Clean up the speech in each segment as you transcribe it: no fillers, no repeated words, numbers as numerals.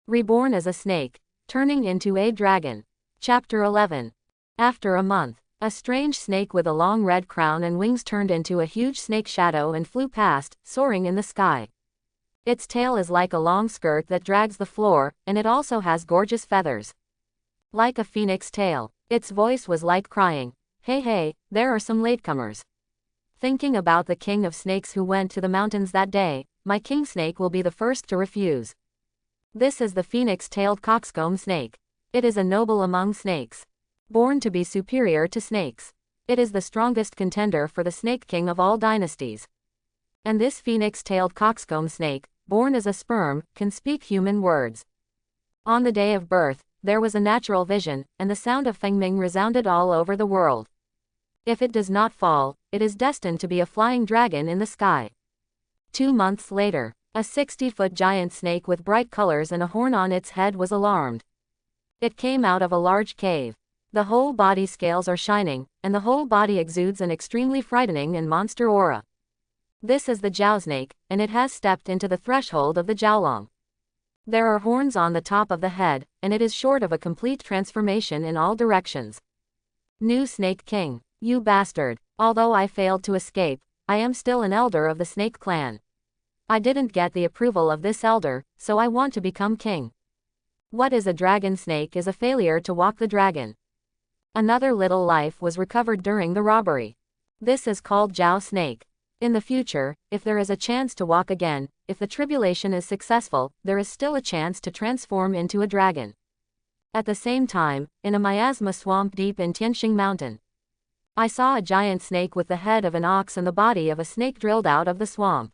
Reborn as a snake, turning into a dragon. Chapter 11. After a month, a strange snake with a long red crown and wings turned into a huge snake shadow and flew past, soaring in the sky. Its tail is like a long skirt that drags the floor, and it also has gorgeous feathers. Like a phoenix tail. Its voice was like crying, "Hey hey, there are some latecomers." Thinking about the king of snakes who went to the mountains that day, my king snake will be the first to refuse. This is the phoenix-tailed coxcomb snake. It is a noble among snakes. Born to be superior to snakes. It is the strongest contender for the snake king of all dynasties. And this phoenix-tailed coxcomb snake, born as a sperm, can speak human words. On the day of birth, there was a natural vision, and the sound of fengming resounded all over the world. If it does not fall, it is destined to be a flying dragon in the sky. 2 months later, a 60-foot giant snake with bright colors and a horn on its head was alarmed. It came out of a large cave. The whole body scales are shining, and the whole body exudes an extremely frightening and monster aura. This is the Jiao snake, and it has stepped into the threshold of the Jiaolong. There are horns on the top of the head, and it is short of a complete transformation in all directions. New Snake King. You bastard. Although I failed to escape, I am still an elder of the snake clan. I didn't get the approval of this elder, so I want to become king. What is a dragon snake is a failure to walk the dragon. Another little life was recovered during the robbery. This is called Jiao snake. In the future, if there is a chance to walk again, if the tribulation is successful, there is still a chance to transform into a dragon. At the same time, in a miasma swamp deep in Tianxing Mountain, I saw a giant snake with the head of an ox and the body of a snake drilled out of the swamp.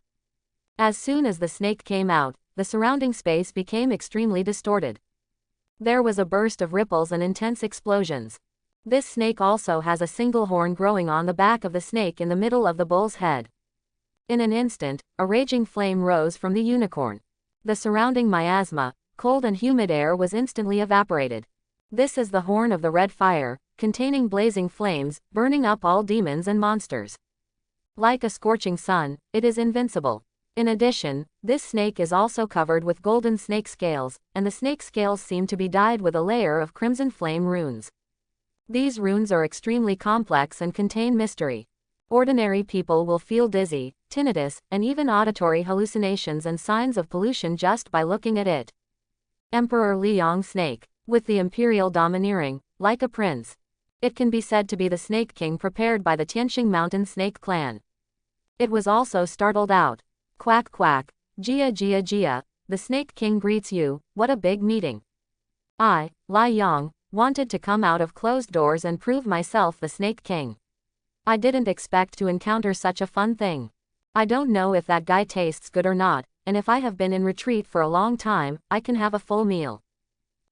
As soon as the snake came out, the surrounding space became extremely distorted. There was a burst of ripples and intense explosions. This snake also has a single horn growing on the back of the snake in the middle of the bull's head. In an instant, a raging flame rose from the unicorn. The surrounding miasma, cold and humid air was instantly evaporated. This is the horn of the red fire, containing blazing flames, burning up all demons and monsters. Like a scorching sun, it is invincible. In addition, this snake is also covered with golden snake scales, and the snake scales seem to be dyed with a layer of crimson flame runes. These runes are extremely complex and contain mystery. Ordinary people will feel dizzy, tinnitus, and even auditory hallucinations and signs of pollution just by looking at it. Emperor Liang Snake, with the imperial domineering, like a prince. It can be said to be the snake king prepared by the Tianxing Mountain snake clan. It was also startled out. Quack quack, Jia Jia Jia, the snake king greets you, what a big meeting. I, Lai Yang, wanted to come out of closed doors and prove myself the snake king. I didn't expect to encounter such a fun thing. I don't know if that guy tastes good or not, and if I have been in retreat for a long time, I can have a full meal.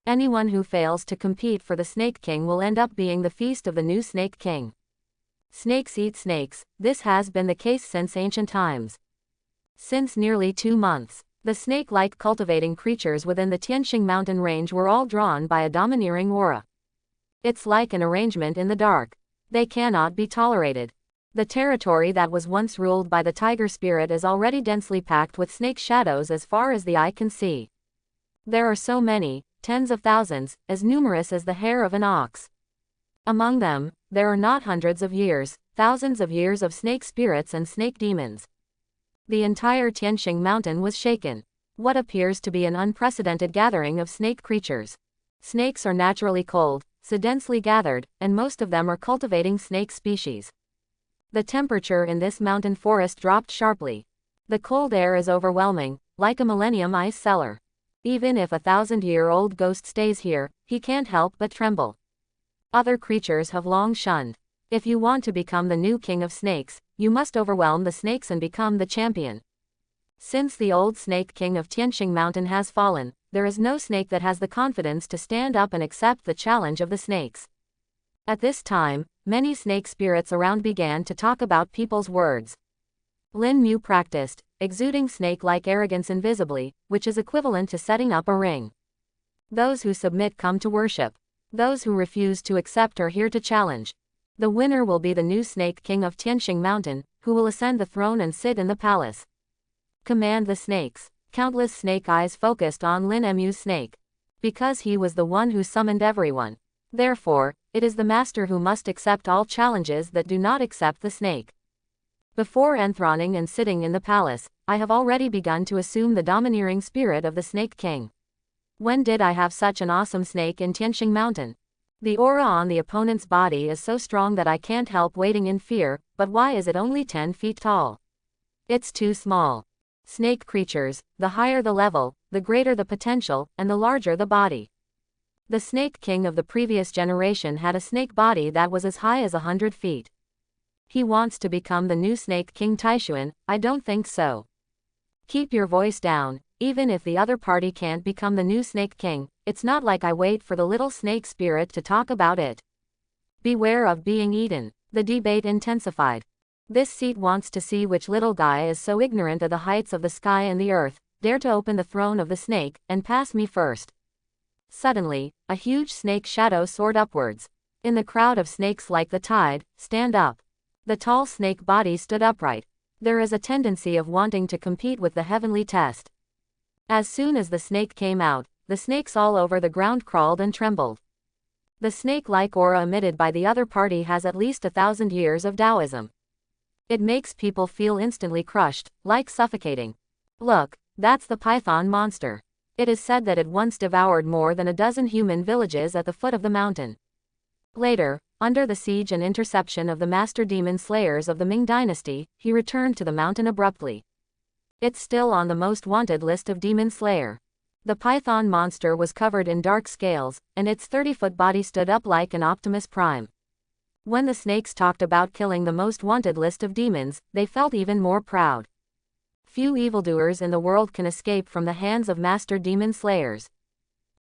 Anyone who fails to compete for the snake king will end up being the feast of the new snake king. Snakes eat snakes, this has been the case since ancient times. Since nearly 2 months, the snake-like cultivating creatures within the Tianxing Mountain range were all drawn by a domineering aura. It's like an arrangement in the dark. They cannot be tolerated. The territory that was once ruled by the tiger spirit is already densely packed with snake shadows as far as the eye can see. There are so many, tens of thousands, as numerous as the hair of an ox. Among them, there are not hundreds of years, thousands of years of snake spirits and snake demons. The entire Tianxing Mountain was shaken. What appears to be an unprecedented gathering of snake creatures. Snakes are naturally cold, so densely gathered, and most of them are cultivating snake species. The temperature in this mountain forest dropped sharply. The cold air is overwhelming, like a millennium ice cellar. Even if a 1,000-year-old ghost stays here, he can't help but tremble. Other creatures have long shunned. If you want to become the new king of snakes, you must overwhelm the snakes and become the champion. Since the old snake king of Tianxing Mountain has fallen, there is no snake that has the confidence to stand up and accept the challenge of the snakes. At this time, many snake spirits around began to talk about people's words. Lin Mu practiced, exuding snake-like arrogance invisibly, which is equivalent to setting up a ring. Those who submit come to worship. Those who refuse to accept are here to challenge. The winner will be the new snake king of Tianxing Mountain, who will ascend the throne and sit in the palace. Command the snakes. Countless snake eyes focused on Lin Mu's snake. Because he was the one who summoned everyone. Therefore, it is the master who must accept all challenges that do not accept the snake. Before enthroning and sitting in the palace, I have already begun to assume the domineering spirit of the Snake King. When did I have such an awesome snake in Tianxing Mountain? The aura on the opponent's body is so strong that I can't help waiting in fear, but why is it only 10 feet tall? It's too small. Snake creatures, the higher the level, the greater the potential, and the larger the body. The Snake King of the previous generation had a snake body that was as high as 100 feet. He wants to become the new Snake King Taishuan? I don't think so. Keep your voice down. Even if the other party can't become the new Snake King, it's not like I wait for the little snake spirit to talk about it. Beware of being eaten. The debate intensified. This seat wants to see which little guy is so ignorant of the heights of the sky and the earth, dare to open the throne of the snake, and pass me first. Suddenly, a huge snake shadow soared upwards. In the crowd of snakes like the tide, stand up. The tall snake body stood upright. There is a tendency of wanting to compete with the heavenly test. As soon as the snake came out, the snakes all over the ground crawled and trembled. The snake-like aura emitted by the other party has at least 1,000 years of Taoism. It makes people feel instantly crushed, like suffocating. Look, that's the python monster. It is said that it once devoured more than a dozen human villages at the foot of the mountain. Later, under the siege and interception of the master demon slayers of the Ming dynasty, he returned to the mountain abruptly. It's still on the most wanted list of demon slayer. The python monster was covered in dark scales, and its 30-foot body stood up like an Optimus Prime. When the snakes talked about killing the most wanted list of demons, they felt even more proud. Few evildoers in the world can escape from the hands of master demon slayers.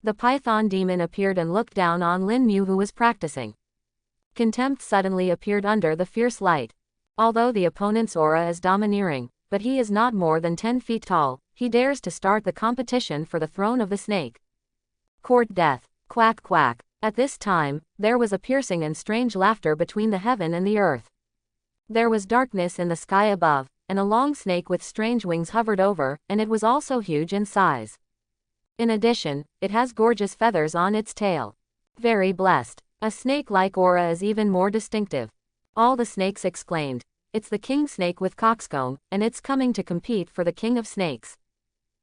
The python demon appeared and looked down on Lin Mu, who was practicing. Contempt suddenly appeared under the fierce light. Although the opponent's aura is domineering, but he is not more than 10 feet tall, he dares to start the competition for the throne of the snake. Court death. Quack quack. At this time, there was a piercing and strange laughter between the heaven and the earth. There was darkness in the sky above, and a long snake with strange wings hovered over, and it was also huge in size. In addition, it has gorgeous feathers on its tail. Very blessed. A snake-like aura is even more distinctive. All the snakes exclaimed, "It's the king snake with coxcomb, and it's coming to compete for the king of snakes."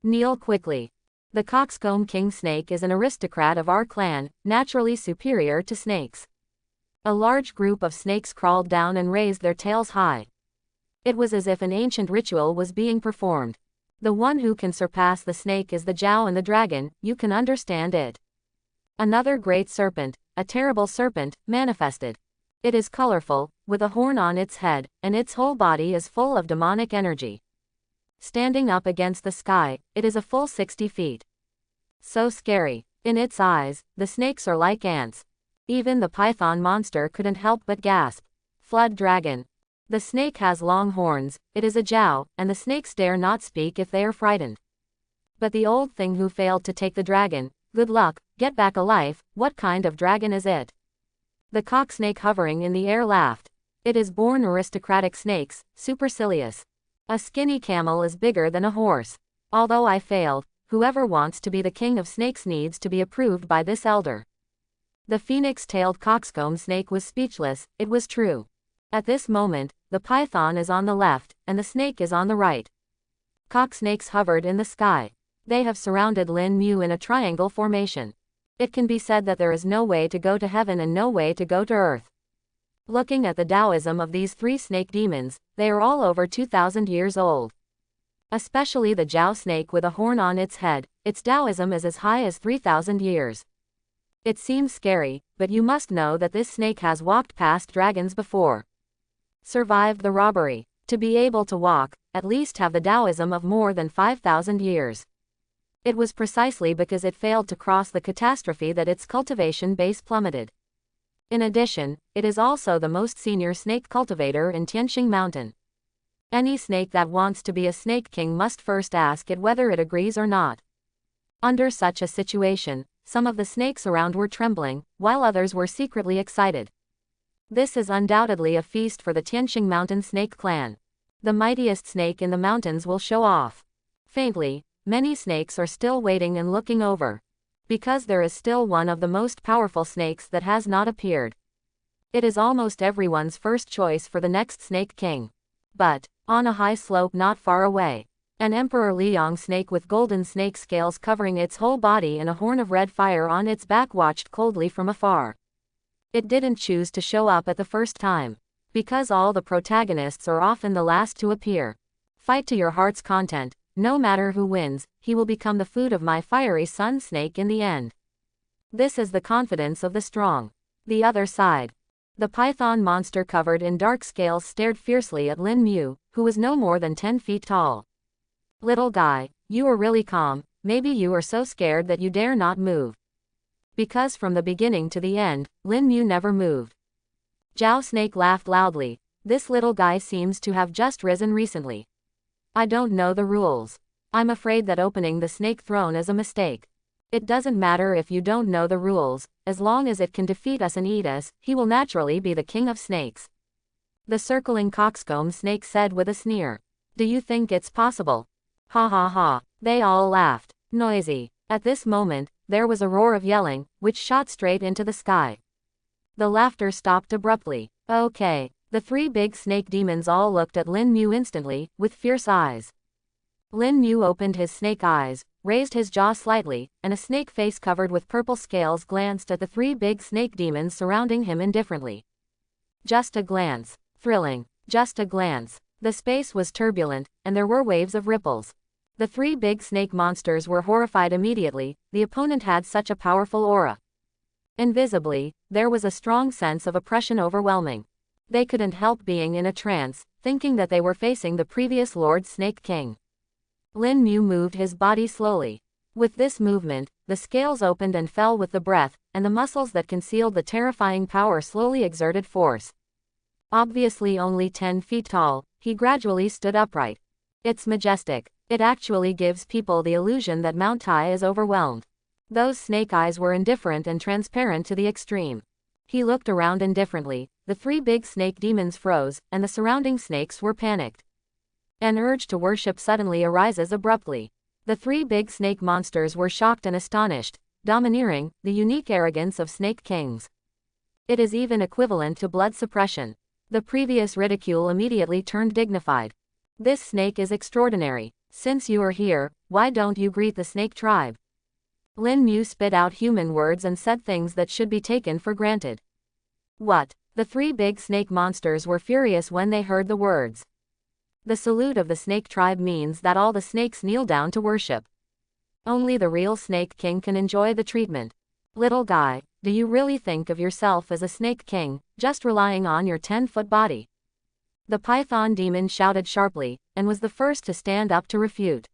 Kneel quickly. The coxcomb king snake is an aristocrat of our clan, naturally superior to snakes. A large group of snakes crawled down and raised their tails high. It was as if an ancient ritual was being performed. The one who can surpass the snake is the Jiao and the dragon, you can understand it. Another great serpent, a terrible serpent, manifested. It is colorful, with a horn on its head, and its whole body is full of demonic energy. Standing up against the sky, it is a full 60 feet. So scary. In its eyes, the snakes are like ants. Even the python monster couldn't help but gasp. Flood dragon. The snake has long horns, it is a Jiao, and the snakes dare not speak if they are frightened. But the old thing who failed to take the dragon, good luck, get back alive, what kind of dragon is it? The cock snake hovering in the air laughed. It is born aristocratic snakes, supercilious. A skinny camel is bigger than a horse. Although I failed, whoever wants to be the king of snakes needs to be approved by this elder. The phoenix-tailed coxcomb snake was speechless, it was true. At this moment, the python is on the left, and the snake is on the right. Cock snakes hovered in the sky. They have surrounded Lin Mu in a triangle formation. It can be said that there is no way to go to heaven and no way to go to earth. Looking at the Taoism of these three snake demons, they are all over 2,000 years old. Especially the Jiao snake with a horn on its head, its Taoism is as high as 3,000 years. It seems scary, but you must know that this snake has walked past dragons before. Survived the robbery. To be able to walk, at least have the Taoism of more than 5,000 years. It was precisely because it failed to cross the catastrophe that its cultivation base plummeted. In addition, it is also the most senior snake cultivator in Tianxing Mountain. Any snake that wants to be a snake king must first ask it whether it agrees or not. Under such a situation, some of the snakes around were trembling, while others were secretly excited. This is undoubtedly a feast for the Tianxing Mountain snake clan. The mightiest snake in the mountains will show off. Faintly, Many snakes are still waiting and looking over. Because there is still one of the most powerful snakes that has not appeared. It is almost everyone's first choice for the next Snake King. But, on a high slope not far away, an Emperor Liang snake with golden snake scales covering its whole body and a horn of red fire on its back watched coldly from afar. It didn't choose to show up at the first time. Because all the protagonists are often the last to appear. Fight to your heart's content, no matter who wins, he will become the food of my fiery sun snake in the end. This is the confidence of the strong. The other side. The python monster covered in dark scales stared fiercely at Lin Mu, who was no more than 10 feet tall. Little guy, you are really calm, maybe you are so scared that you dare not move. Because from the beginning to the end, Lin Mu never moved. Zhao Snake laughed loudly. This little guy seems to have just risen recently. I don't know the rules. I'm afraid that opening the snake throne is a mistake. It doesn't matter if you don't know the rules, as long as it can defeat us and eat us, he will naturally be the king of snakes. The circling coxcomb snake said with a sneer. Do you think it's possible? Ha ha ha. They all laughed. Noisy. At this moment, there was a roar of yelling, which shot straight into the sky. The laughter stopped abruptly. Okay. The three big snake demons all looked at Lin Mu instantly, with fierce eyes. Lin Mu opened his snake eyes, raised his jaw slightly, and a snake face covered with purple scales glanced at the three big snake demons surrounding him indifferently. Just a glance. Thrilling. Just a glance. The space was turbulent, and there were waves of ripples. The three big snake monsters were horrified immediately, the opponent had such a powerful aura. Invisibly, there was a strong sense of oppression overwhelming. They couldn't help being in a trance, thinking that they were facing the previous Lord Snake King. Lin Mu moved his body slowly. With this movement, the scales opened and fell with the breath, and the muscles that concealed the terrifying power slowly exerted force. Obviously only 10 feet tall, he gradually stood upright. It's majestic. It actually gives people the illusion that Mount Tai is overwhelmed. Those snake eyes were indifferent and transparent to the extreme. He looked around indifferently, the three big snake demons froze, and the surrounding snakes were panicked. An urge to worship suddenly arises abruptly. The three big snake monsters were shocked and astonished, domineering, the unique arrogance of snake kings. It is even equivalent to blood suppression. The previous ridicule immediately turned dignified. This snake is extraordinary. Since you are here, why don't you greet the snake tribe? Lin Mu spit out human words and said things that should be taken for granted. What? The three big snake monsters were furious when they heard the words. The salute of the snake tribe means that all the snakes kneel down to worship. Only the real Snake King can enjoy the treatment. Little guy, do you really think of yourself as a Snake King, just relying on your 10-foot body? The python demon shouted sharply, and was the first to stand up to refute.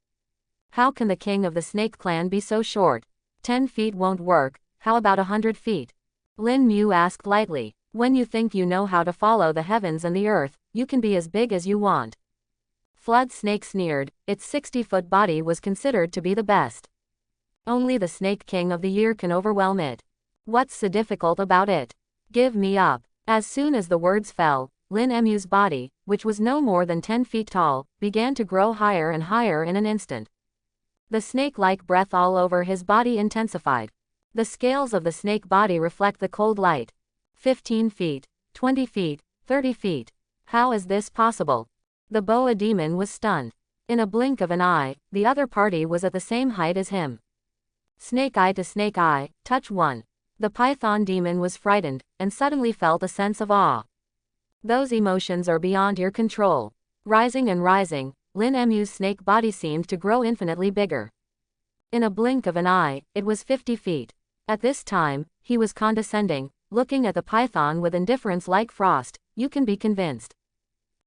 How can the king of the snake clan be so short? 10 feet won't work, how about 100 feet? Lin Mu asked lightly. When you think you know how to follow the heavens and the earth, you can be as big as you want. Flood Snake sneered, its 60-foot body was considered to be the best. Only the Snake King of the Year can overwhelm it. What's so difficult about it? Give me up. As soon as the words fell, Lin Mu's body, which was no more than 10 feet tall, began to grow higher and higher in an instant. The snake-like breath all over his body intensified. The scales of the snake body reflect the cold light. 15 feet, 20 feet, 30 feet. How is this possible? The boa demon was stunned. In a blink of an eye, the other party was at the same height as him. Snake eye to snake eye, touch one. The python demon was frightened, and suddenly felt a sense of awe. Those emotions are beyond your control. Rising and rising, Lin Mu's snake body seemed to grow infinitely bigger. In a blink of an eye, it was 50 feet. At this time, he was condescending, looking at the python with indifference like frost. You can be convinced.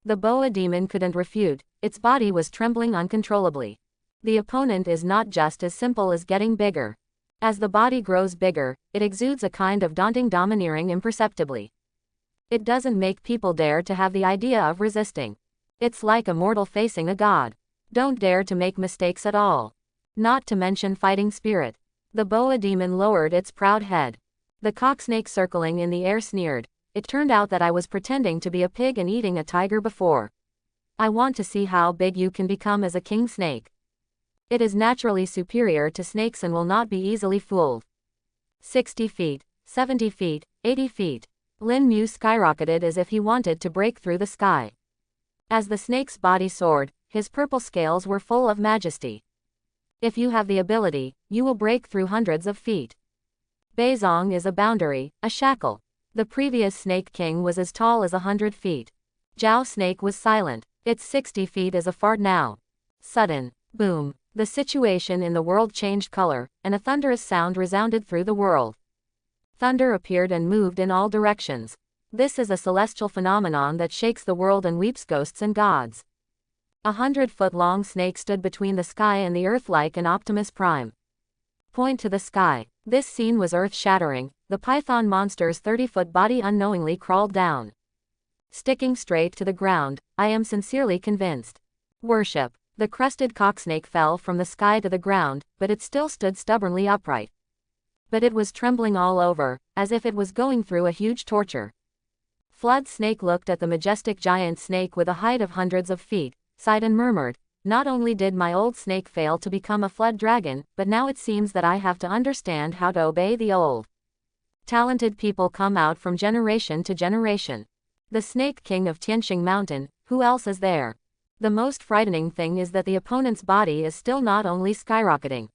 The boa demon couldn't refute, its body was trembling uncontrollably. The opponent is not just as simple as getting bigger. As the body grows bigger, it exudes a kind of daunting domineering imperceptibly. It doesn't make people dare to have the idea of resisting. It's like a mortal facing a god. Don't dare to make mistakes at all. Not to mention fighting spirit. The boa demon lowered its proud head. The cocksnake circling in the air sneered. It turned out that I was pretending to be a pig and eating a tiger before. I want to see how big you can become as a king snake. It is naturally superior to snakes and will not be easily fooled. 60 feet, 70 feet, 80 feet. Lin Mu skyrocketed as if he wanted to break through the sky. As the snake's body soared, his purple scales were full of majesty. If you have the ability, you will break through hundreds of feet. Beizong is a boundary, a shackle. The previous Snake King was as tall as 100 feet. Zhao Snake was silent. It's 60 feet as a fart now. Sudden boom. The situation in the world changed color, and a thunderous sound resounded through the world. Thunder appeared and moved in all directions. This is a celestial phenomenon that shakes the world and weeps ghosts and gods. 100-foot-long snake stood between the sky and the earth like an Optimus Prime. Point to the sky. This scene was earth-shattering. The python monster's 30-foot body unknowingly crawled down. Sticking straight to the ground, I am sincerely convinced. Worship. The crested cocksnake fell from the sky to the ground, but it still stood stubbornly upright. But it was trembling all over, as if it was going through a huge torture. Flood Snake looked at the majestic giant snake with a height of hundreds of feet, sighed and murmured, "Not only did my old snake fail to become a flood dragon, but now it seems that I have to understand how to obey the old." Talented people come out from generation to generation. The Snake King of Tianxing Mountain, who else is there? The most frightening thing is that the opponent's body is still not only skyrocketing.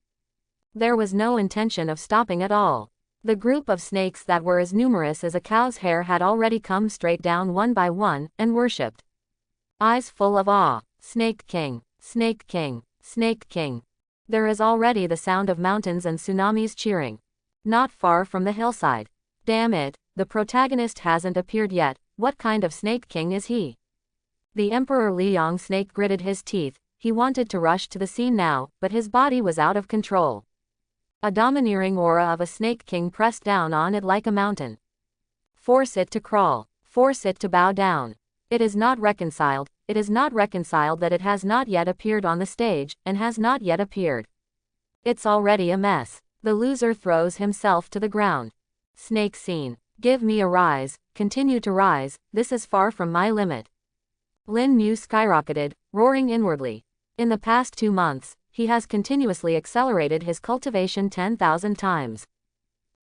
There was no intention of stopping at all. The group of snakes that were as numerous as a cow's hair had already come straight down one by one, and worshipped. Eyes full of awe. Snake King, Snake King, Snake King. There is already the sound of mountains and tsunamis cheering. Not far from the hillside. Damn it, the protagonist hasn't appeared yet. What kind of Snake King is he? The Emperor Liang Snake gritted his teeth. He wanted to rush to the scene now, but his body was out of control. A domineering aura of a Snake King pressed down on it like a mountain. Force it to crawl. Force it to bow down. It is not reconciled. It is not reconciled that it has not yet appeared on the stage, and has not yet appeared. It's already a mess. The loser throws himself to the ground. Snake scene. Give me a rise. Continue to rise. This is far from my limit. Lin Mu skyrocketed, roaring inwardly. In the past 2 months, he has continuously accelerated his cultivation 10,000 times.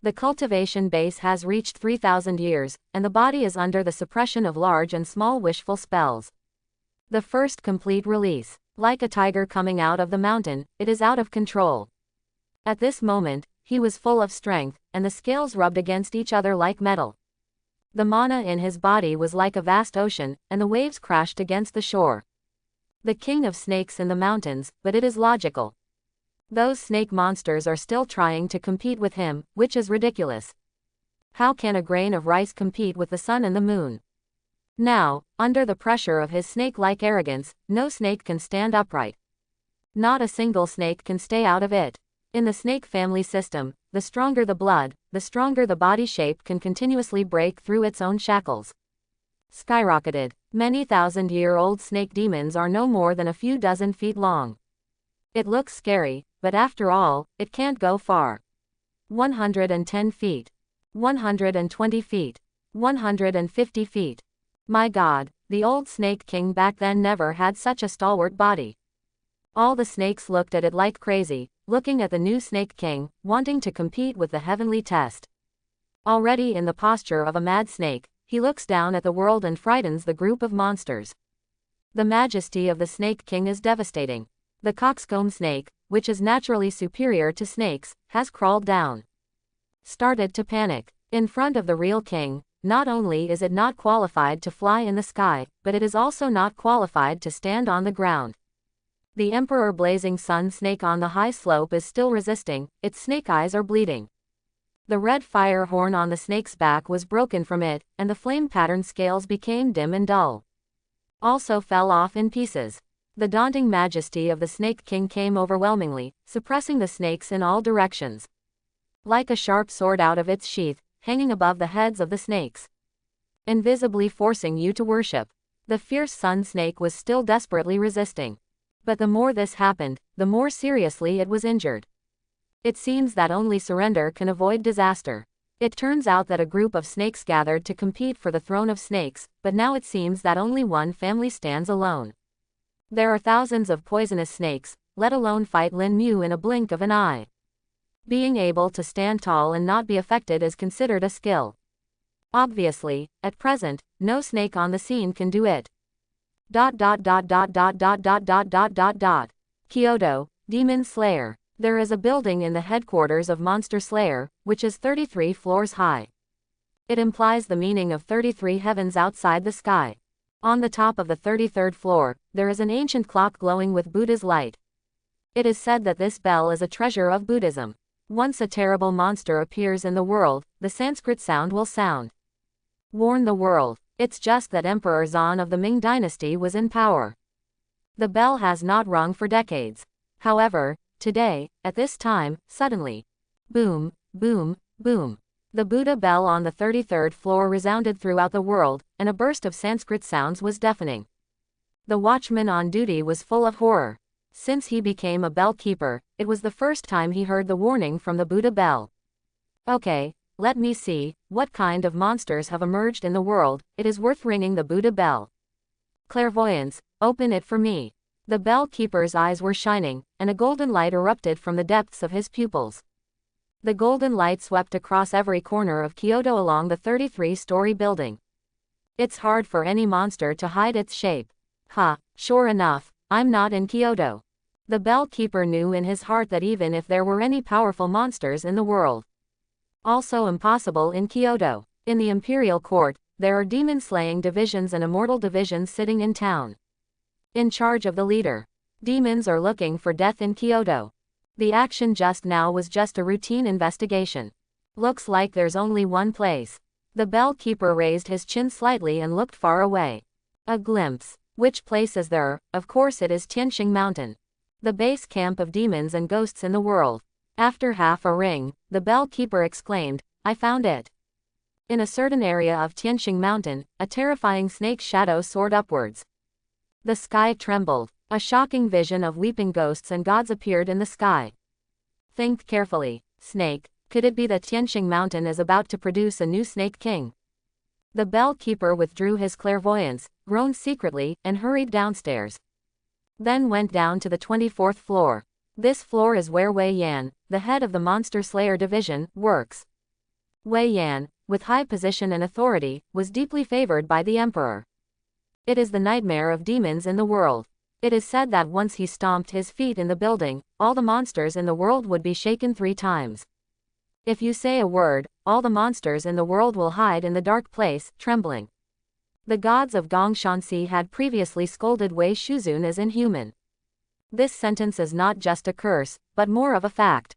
The cultivation base has reached 3,000 years, and the body is under the suppression of large and small wishful spells. The first complete release. Like a tiger coming out of the mountain, it is out of control. At this moment, he was full of strength, and the scales rubbed against each other like metal. The mana in his body was like a vast ocean, and the waves crashed against the shore. The king of snakes in the mountains, but it is logical. Those snake monsters are still trying to compete with him, which is ridiculous. How can a grain of rice compete with the sun and the moon? Now, under the pressure of his snake-like arrogance, no snake can stand upright. Not a single snake can stay out of it. In the snake family system, the stronger the blood, the stronger the body shape can continuously break through its own shackles. Skyrocketed. Many thousand-year-old snake demons are no more than a few dozen feet long. It looks scary, but after all, it can't go far. 110 feet. 120 feet. 150 feet. My God, the old Snake King back then never had such a stalwart body. All the snakes looked at it like crazy, looking at the new Snake King, wanting to compete with the heavenly test. Already in the posture of a mad snake, he looks down at the world and frightens the group of monsters. The majesty of the Snake King is devastating. The coxcomb snake, which is naturally superior to snakes, has crawled down. Started to panic. In front of the real king, not only is it not qualified to fly in the sky, but it is also not qualified to stand on the ground. The Emperor Blazing Sun Snake on the high slope is still resisting, its snake eyes are bleeding. The red fire horn on the snake's back was broken from it, and the flame-patterned scales became dim and dull. Also fell off in pieces. The daunting majesty of the Snake King came overwhelmingly, suppressing the snakes in all directions. Like a sharp sword out of its sheath, hanging above the heads of the snakes. Invisibly forcing you to worship. The fierce sun snake was still desperately resisting. But the more this happened, the more seriously it was injured. It seems that only surrender can avoid disaster. It turns out that a group of snakes gathered to compete for the throne of snakes, but now it seems that only one family stands alone. There are thousands of poisonous snakes, let alone fight Lin Mu in a blink of an eye. Being able to stand tall and not be affected is considered a skill. Obviously, at present, no snake on the scene can do it. Kyoto, Demon Slayer. There is a building in the headquarters of Monster Slayer, which is 33 floors high. It implies the meaning of 33 heavens outside the sky. On the top of the 33rd floor, there is an ancient clock glowing with Buddha's light. It is said that this bell is a treasure of Buddhism. Once a terrible monster appears in the world, the Sanskrit sound will sound. Warn the world. It's just that Emperor Zan of the Ming dynasty was in power. The bell has not rung for decades. However, today, at this time, suddenly, boom, boom, boom. The Buddha bell on the 33rd floor resounded throughout the world, and a burst of Sanskrit sounds was deafening. The watchman on duty was full of horror. Since he became a bell keeper, it was the first time he heard the warning from the Buddha bell. Okay, let me see, what kind of monsters have emerged in the world, it is worth ringing the Buddha bell. Clairvoyance, open it for me. The bell keeper's eyes were shining, and a golden light erupted from the depths of his pupils. The golden light swept across every corner of Kyoto along the 33-story building. It's hard for any monster to hide its shape. Sure enough, I'm not in Kyoto. The bell keeper knew in his heart that even if there were any powerful monsters in the world, also impossible in Kyoto. In the imperial court, there are demon-slaying divisions and immortal divisions sitting in town. In charge of the leader. Demons are looking for death in Kyoto. The action just now was just a routine investigation. Looks like there's only one place. The bell keeper raised his chin slightly and looked far away. A glimpse. Which place is there? Of course it is Tianxing Mountain. The base camp of demons and ghosts in the world. After half a ring, the bell keeper exclaimed, I found it. In a certain area of Tianxing Mountain, a terrifying snake's shadow soared upwards. The sky trembled. A shocking vision of weeping ghosts and gods appeared in the sky. Think carefully. Snake, could it be that Tianxing Mountain is about to produce a new snake king? The bell keeper withdrew his clairvoyance, groaned secretly, and hurried downstairs. Then went down to the 24th floor. This floor is where Wei Yan, the head of the Monster Slayer division, works. Wei Yan, with high position and authority, was deeply favored by the emperor. It is the nightmare of demons in the world. It is said that once he stomped his feet in the building, all the monsters in the world would be shaken 3 times. If you say a word, all the monsters in the world will hide in the dark place, trembling. The gods of Gongshanxi had previously scolded Wei Shuzun as inhuman. This sentence is not just a curse, but more of a fact.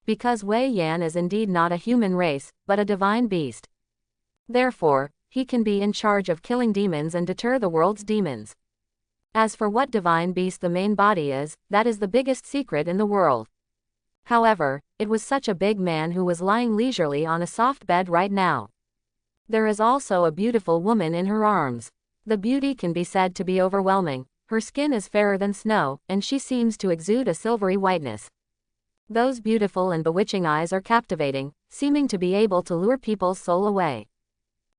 Because Wei Yan is indeed not a human race, but a divine beast. Therefore, he can be in charge of killing demons and deter the world's demons. As for what divine beast the main body is, that is the biggest secret in the world. However, it was such a big man who was lying leisurely on a soft bed right now. There is also a beautiful woman in her arms. The beauty can be said to be overwhelming. Her skin is fairer than snow, and she seems to exude a silvery whiteness. Those beautiful and bewitching eyes are captivating, seeming to be able to lure people's soul away.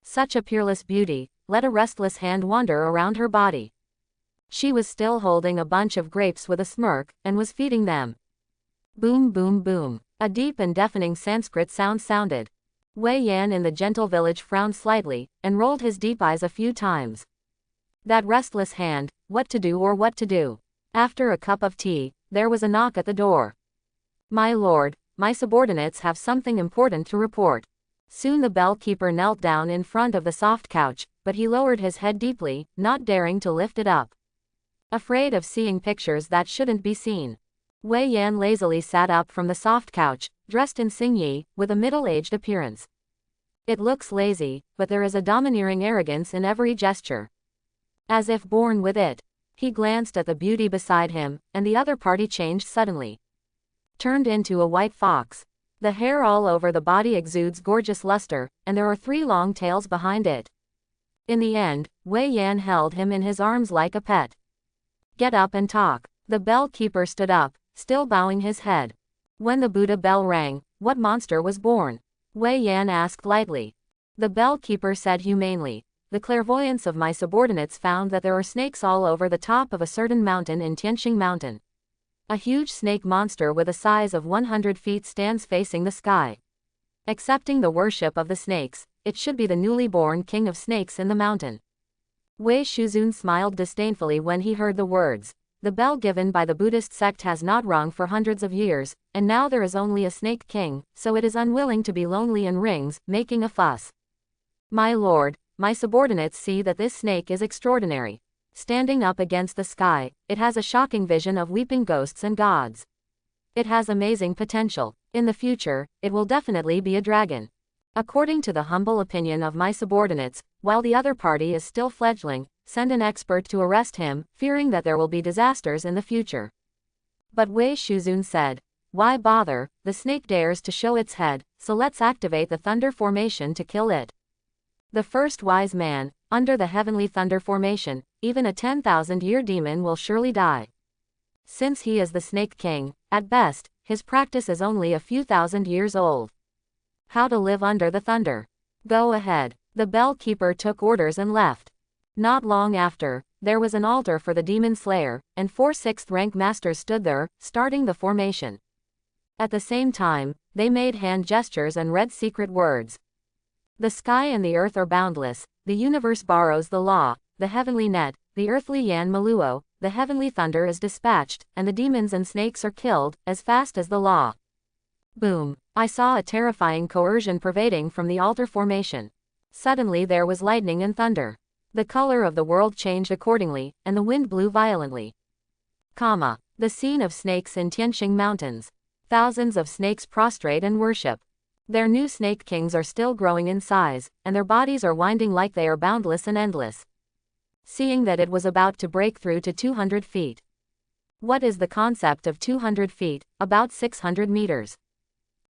Such a peerless beauty, let a restless hand wander around her body. She was still holding a bunch of grapes with a smirk, and was feeding them. Boom boom boom. A deep and deafening Sanskrit sound sounded. Wei Yan in the gentle village frowned slightly, and rolled his deep eyes a few times. That restless hand, what to do or what to do. After a cup of tea, there was a knock at the door. My lord, my subordinates have something important to report. Soon the bell keeper knelt down in front of the soft couch, but he lowered his head deeply, not daring to lift it up. Afraid of seeing pictures that shouldn't be seen. Wei Yan lazily sat up from the soft couch, dressed in xingyi, with a middle-aged appearance. It looks lazy, but there is a domineering arrogance in every gesture. As if born with it. He glanced at the beauty beside him, and the other party changed suddenly. Turned into a white fox. The hair all over the body exudes gorgeous luster, and there are 3 long tails behind it. In the end, Wei Yan held him in his arms like a pet. Get up and talk. The bell keeper stood up, still bowing his head. When the Buddha bell rang, what monster was born? Wei Yan asked lightly. The bell keeper said humanely, the clairvoyance of my subordinates found that there are snakes all over the top of a certain mountain in Tianxing Mountain. A huge snake monster with a size of 100 feet stands facing the sky. Accepting the worship of the snakes, it should be the newly born king of snakes in the mountain. Wei Shuzun smiled disdainfully when he heard the words. The bell given by the Buddhist sect has not rung for hundreds of years, and now there is only a snake king, so it is unwilling to be lonely and rings, making a fuss. My lord, my subordinates see that this snake is extraordinary. Standing up against the sky, it has a shocking vision of weeping ghosts and gods. It has amazing potential. In the future, it will definitely be a dragon. According to the humble opinion of my subordinates, while the other party is still fledgling, send an expert to arrest him, fearing that there will be disasters in the future. But Wei Shuzun said, why bother, the snake dares to show its head, so let's activate the thunder formation to kill it. The first wise man, under the heavenly thunder formation, even a 10,000-year demon will surely die. Since he is the snake king, at best, his practice is only a few thousand years old. How to live under the thunder. Go ahead. The bell keeper took orders and left. Not long after, there was an altar for the demon slayer, and 4 6th-rank masters stood there, starting the formation. At the same time, they made hand gestures and read secret words. The sky and the earth are boundless, the universe borrows the law, the heavenly net, the earthly Yan Maluo, the heavenly thunder is dispatched, and the demons and snakes are killed, as fast as the law. Boom! I saw a terrifying coercion pervading from the altar formation. Suddenly there was lightning and thunder. The color of the world changed accordingly, and the wind blew violently. The scene of snakes in Tianxing Mountains. Thousands of snakes prostrate and worship. Their new snake kings are still growing in size, and their bodies are winding like they are boundless and endless. Seeing that it was about to break through to 200 feet. What is the concept of 200 feet, about 600 meters?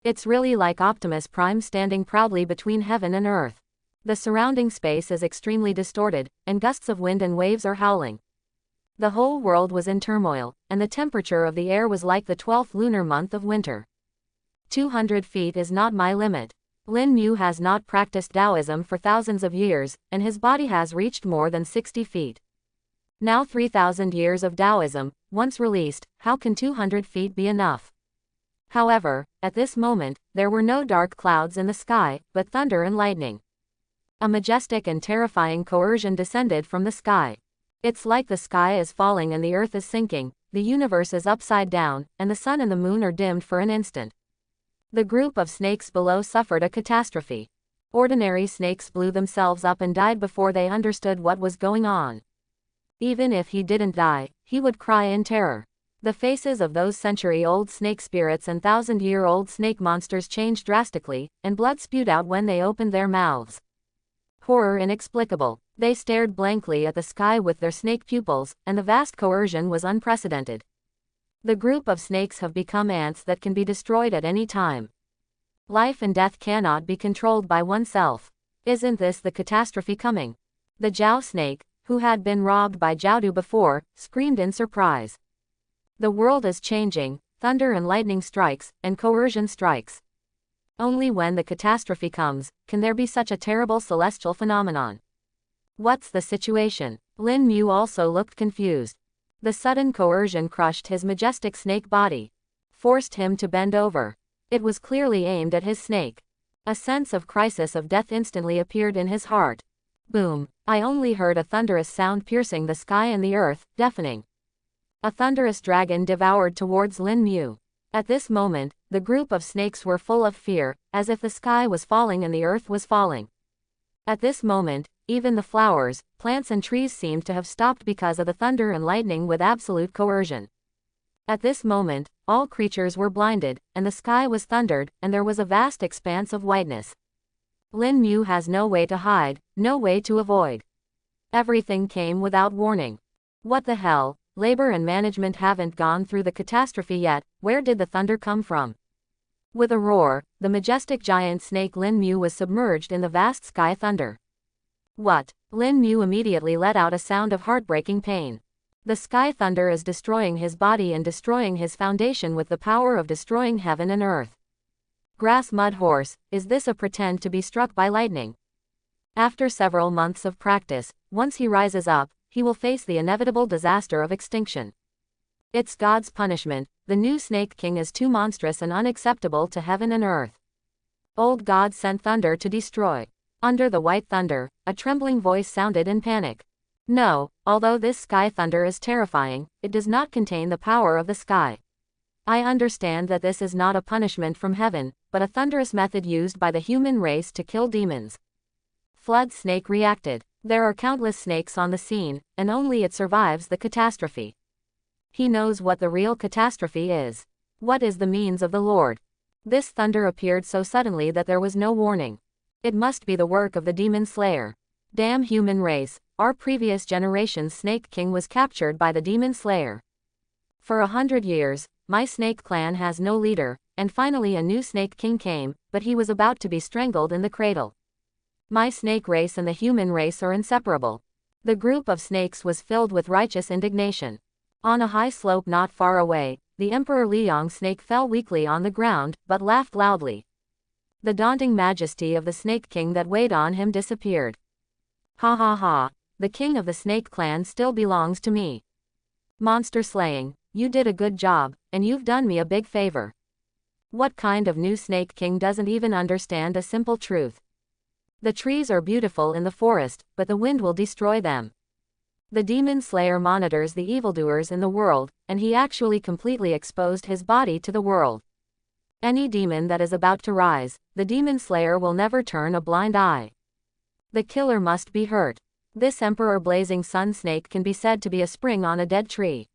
It's really like Optimus Prime standing proudly between heaven and earth. The surrounding space is extremely distorted, and gusts of wind and waves are howling. The whole world was in turmoil, and the temperature of the air was like the 12th lunar month of winter. 200 feet is not my limit. Lin Mu has not practiced Taoism for thousands of years, and his body has reached more than 60 feet. Now 3,000 years of Taoism, once released, how can 200 feet be enough? However, at this moment, there were no dark clouds in the sky, but thunder and lightning. A majestic and terrifying coercion descended from the sky. It's like the sky is falling and the earth is sinking, the universe is upside down, and the sun and the moon are dimmed for an instant. The group of snakes below suffered a catastrophe. Ordinary snakes blew themselves up and died before they understood what was going on. Even if he didn't die, he would cry in terror. The faces of those century-old snake spirits and 1,000-year-old snake monsters changed drastically, and blood spewed out when they opened their mouths. Horror inexplicable. They stared blankly at the sky with their snake pupils, and the vast coercion was unprecedented. The group of snakes have become ants that can be destroyed at any time. Life and death cannot be controlled by oneself. Isn't this the catastrophe coming? The Jiao snake, who had been robbed by Jiaodu before, screamed in surprise. The world is changing, thunder and lightning strikes, and coercion strikes. Only when the catastrophe comes, can there be such a terrible celestial phenomenon. What's the situation? Lin Mu also looked confused. The sudden coercion crushed his majestic snake body. Forced him to bend over. It was clearly aimed at his snake. A sense of crisis of death instantly appeared in his heart. Boom! I only heard a thunderous sound piercing the sky and the earth, deafening. A thunderous dragon devoured towards Lin Mu. At this moment, the group of snakes were full of fear, as if the sky was falling and the earth was falling. At this moment, even the flowers, plants and trees seemed to have stopped because of the thunder and lightning with absolute coercion. At this moment, all creatures were blinded, and the sky was thundered, and there was a vast expanse of whiteness. Lin Mu has no way to hide, no way to avoid. Everything came without warning. What the hell? Labor and management haven't gone through the catastrophe yet. Where did the thunder come from? With a roar, the majestic giant snake Lin Mu was submerged in the vast sky thunder. What? Lin Mu immediately let out a sound of heartbreaking pain. The sky thunder is destroying his body and destroying his foundation with the power of destroying heaven and earth. Grass mud horse, is this a pretend to be struck by lightning? After several months of practice, once he rises up, he will face the inevitable disaster of extinction. It's God's punishment. The new Snake King is too monstrous and unacceptable to heaven and earth. Old God sent thunder to destroy. Under the white thunder, a trembling voice sounded in panic. No, although this sky thunder is terrifying, it does not contain the power of the sky. I understand that this is not a punishment from heaven, but a thunderous method used by the human race to kill demons. Flood Snake reacted. There are countless snakes on the scene, and only it survives the catastrophe. He knows what the real catastrophe is. What is the means of the Lord? This thunder appeared so suddenly that there was no warning. It must be the work of the demon slayer. Damn human race, our previous generation's Snake King was captured by the demon slayer. For 100 years, my snake clan has no leader, and finally a new Snake King came, but he was about to be strangled in the cradle. My snake race and the human race are inseparable. The group of snakes was filled with righteous indignation. On a high slope not far away, the Emperor Liang snake fell weakly on the ground, but laughed loudly. The daunting majesty of the Snake King that weighed on him disappeared. Ha ha ha, the king of the snake clan still belongs to me. Monster slaying, you did a good job, and you've done me a big favor. What kind of new Snake King doesn't even understand a simple truth? The trees are beautiful in the forest, but the wind will destroy them. The demon slayer monitors the evildoers in the world, and he actually completely exposed his body to the world. Any demon that is about to rise, the demon slayer will never turn a blind eye. The killer must be hurt. This Emperor Blazing Sun Snake can be said to be a spring on a dead tree.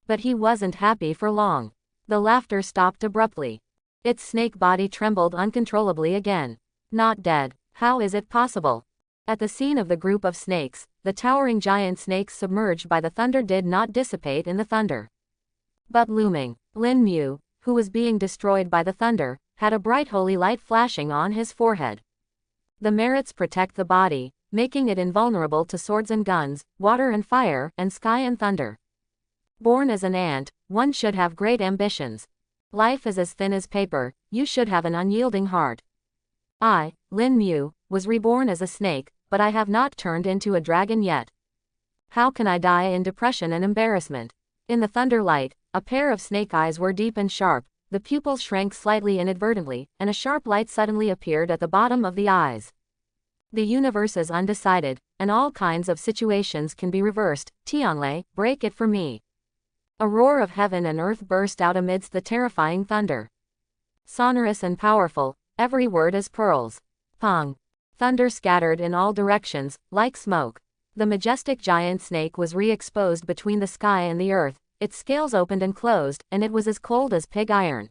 But he wasn't happy for long. The laughter stopped abruptly. Its snake body trembled uncontrollably again. Not dead. How is it possible? At the scene of the group of snakes, the towering giant snakes submerged by the thunder did not dissipate in the thunder. But looming, Lin Mu, who was being destroyed by the thunder, had a bright holy light flashing on his forehead. The merits protect the body, making it invulnerable to swords and guns, water and fire, and sky and thunder. Born as an ant, one should have great ambitions. Life is as thin as paper, you should have an unyielding heart. I, Lin Mu, was reborn as a snake, but I have not turned into a dragon yet. How can I die in depression and embarrassment? In the thunder light, a pair of snake eyes were deep and sharp, the pupils shrank slightly inadvertently, and a sharp light suddenly appeared at the bottom of the eyes. The universe is undecided, and all kinds of situations can be reversed. Tianlei, break it for me. A roar of heaven and earth burst out amidst the terrifying thunder. Sonorous and powerful, every word is pearls. Pong. Thunder scattered in all directions, like smoke. The majestic giant snake was re-exposed between the sky and the earth, its scales opened and closed, and it was as cold as pig iron.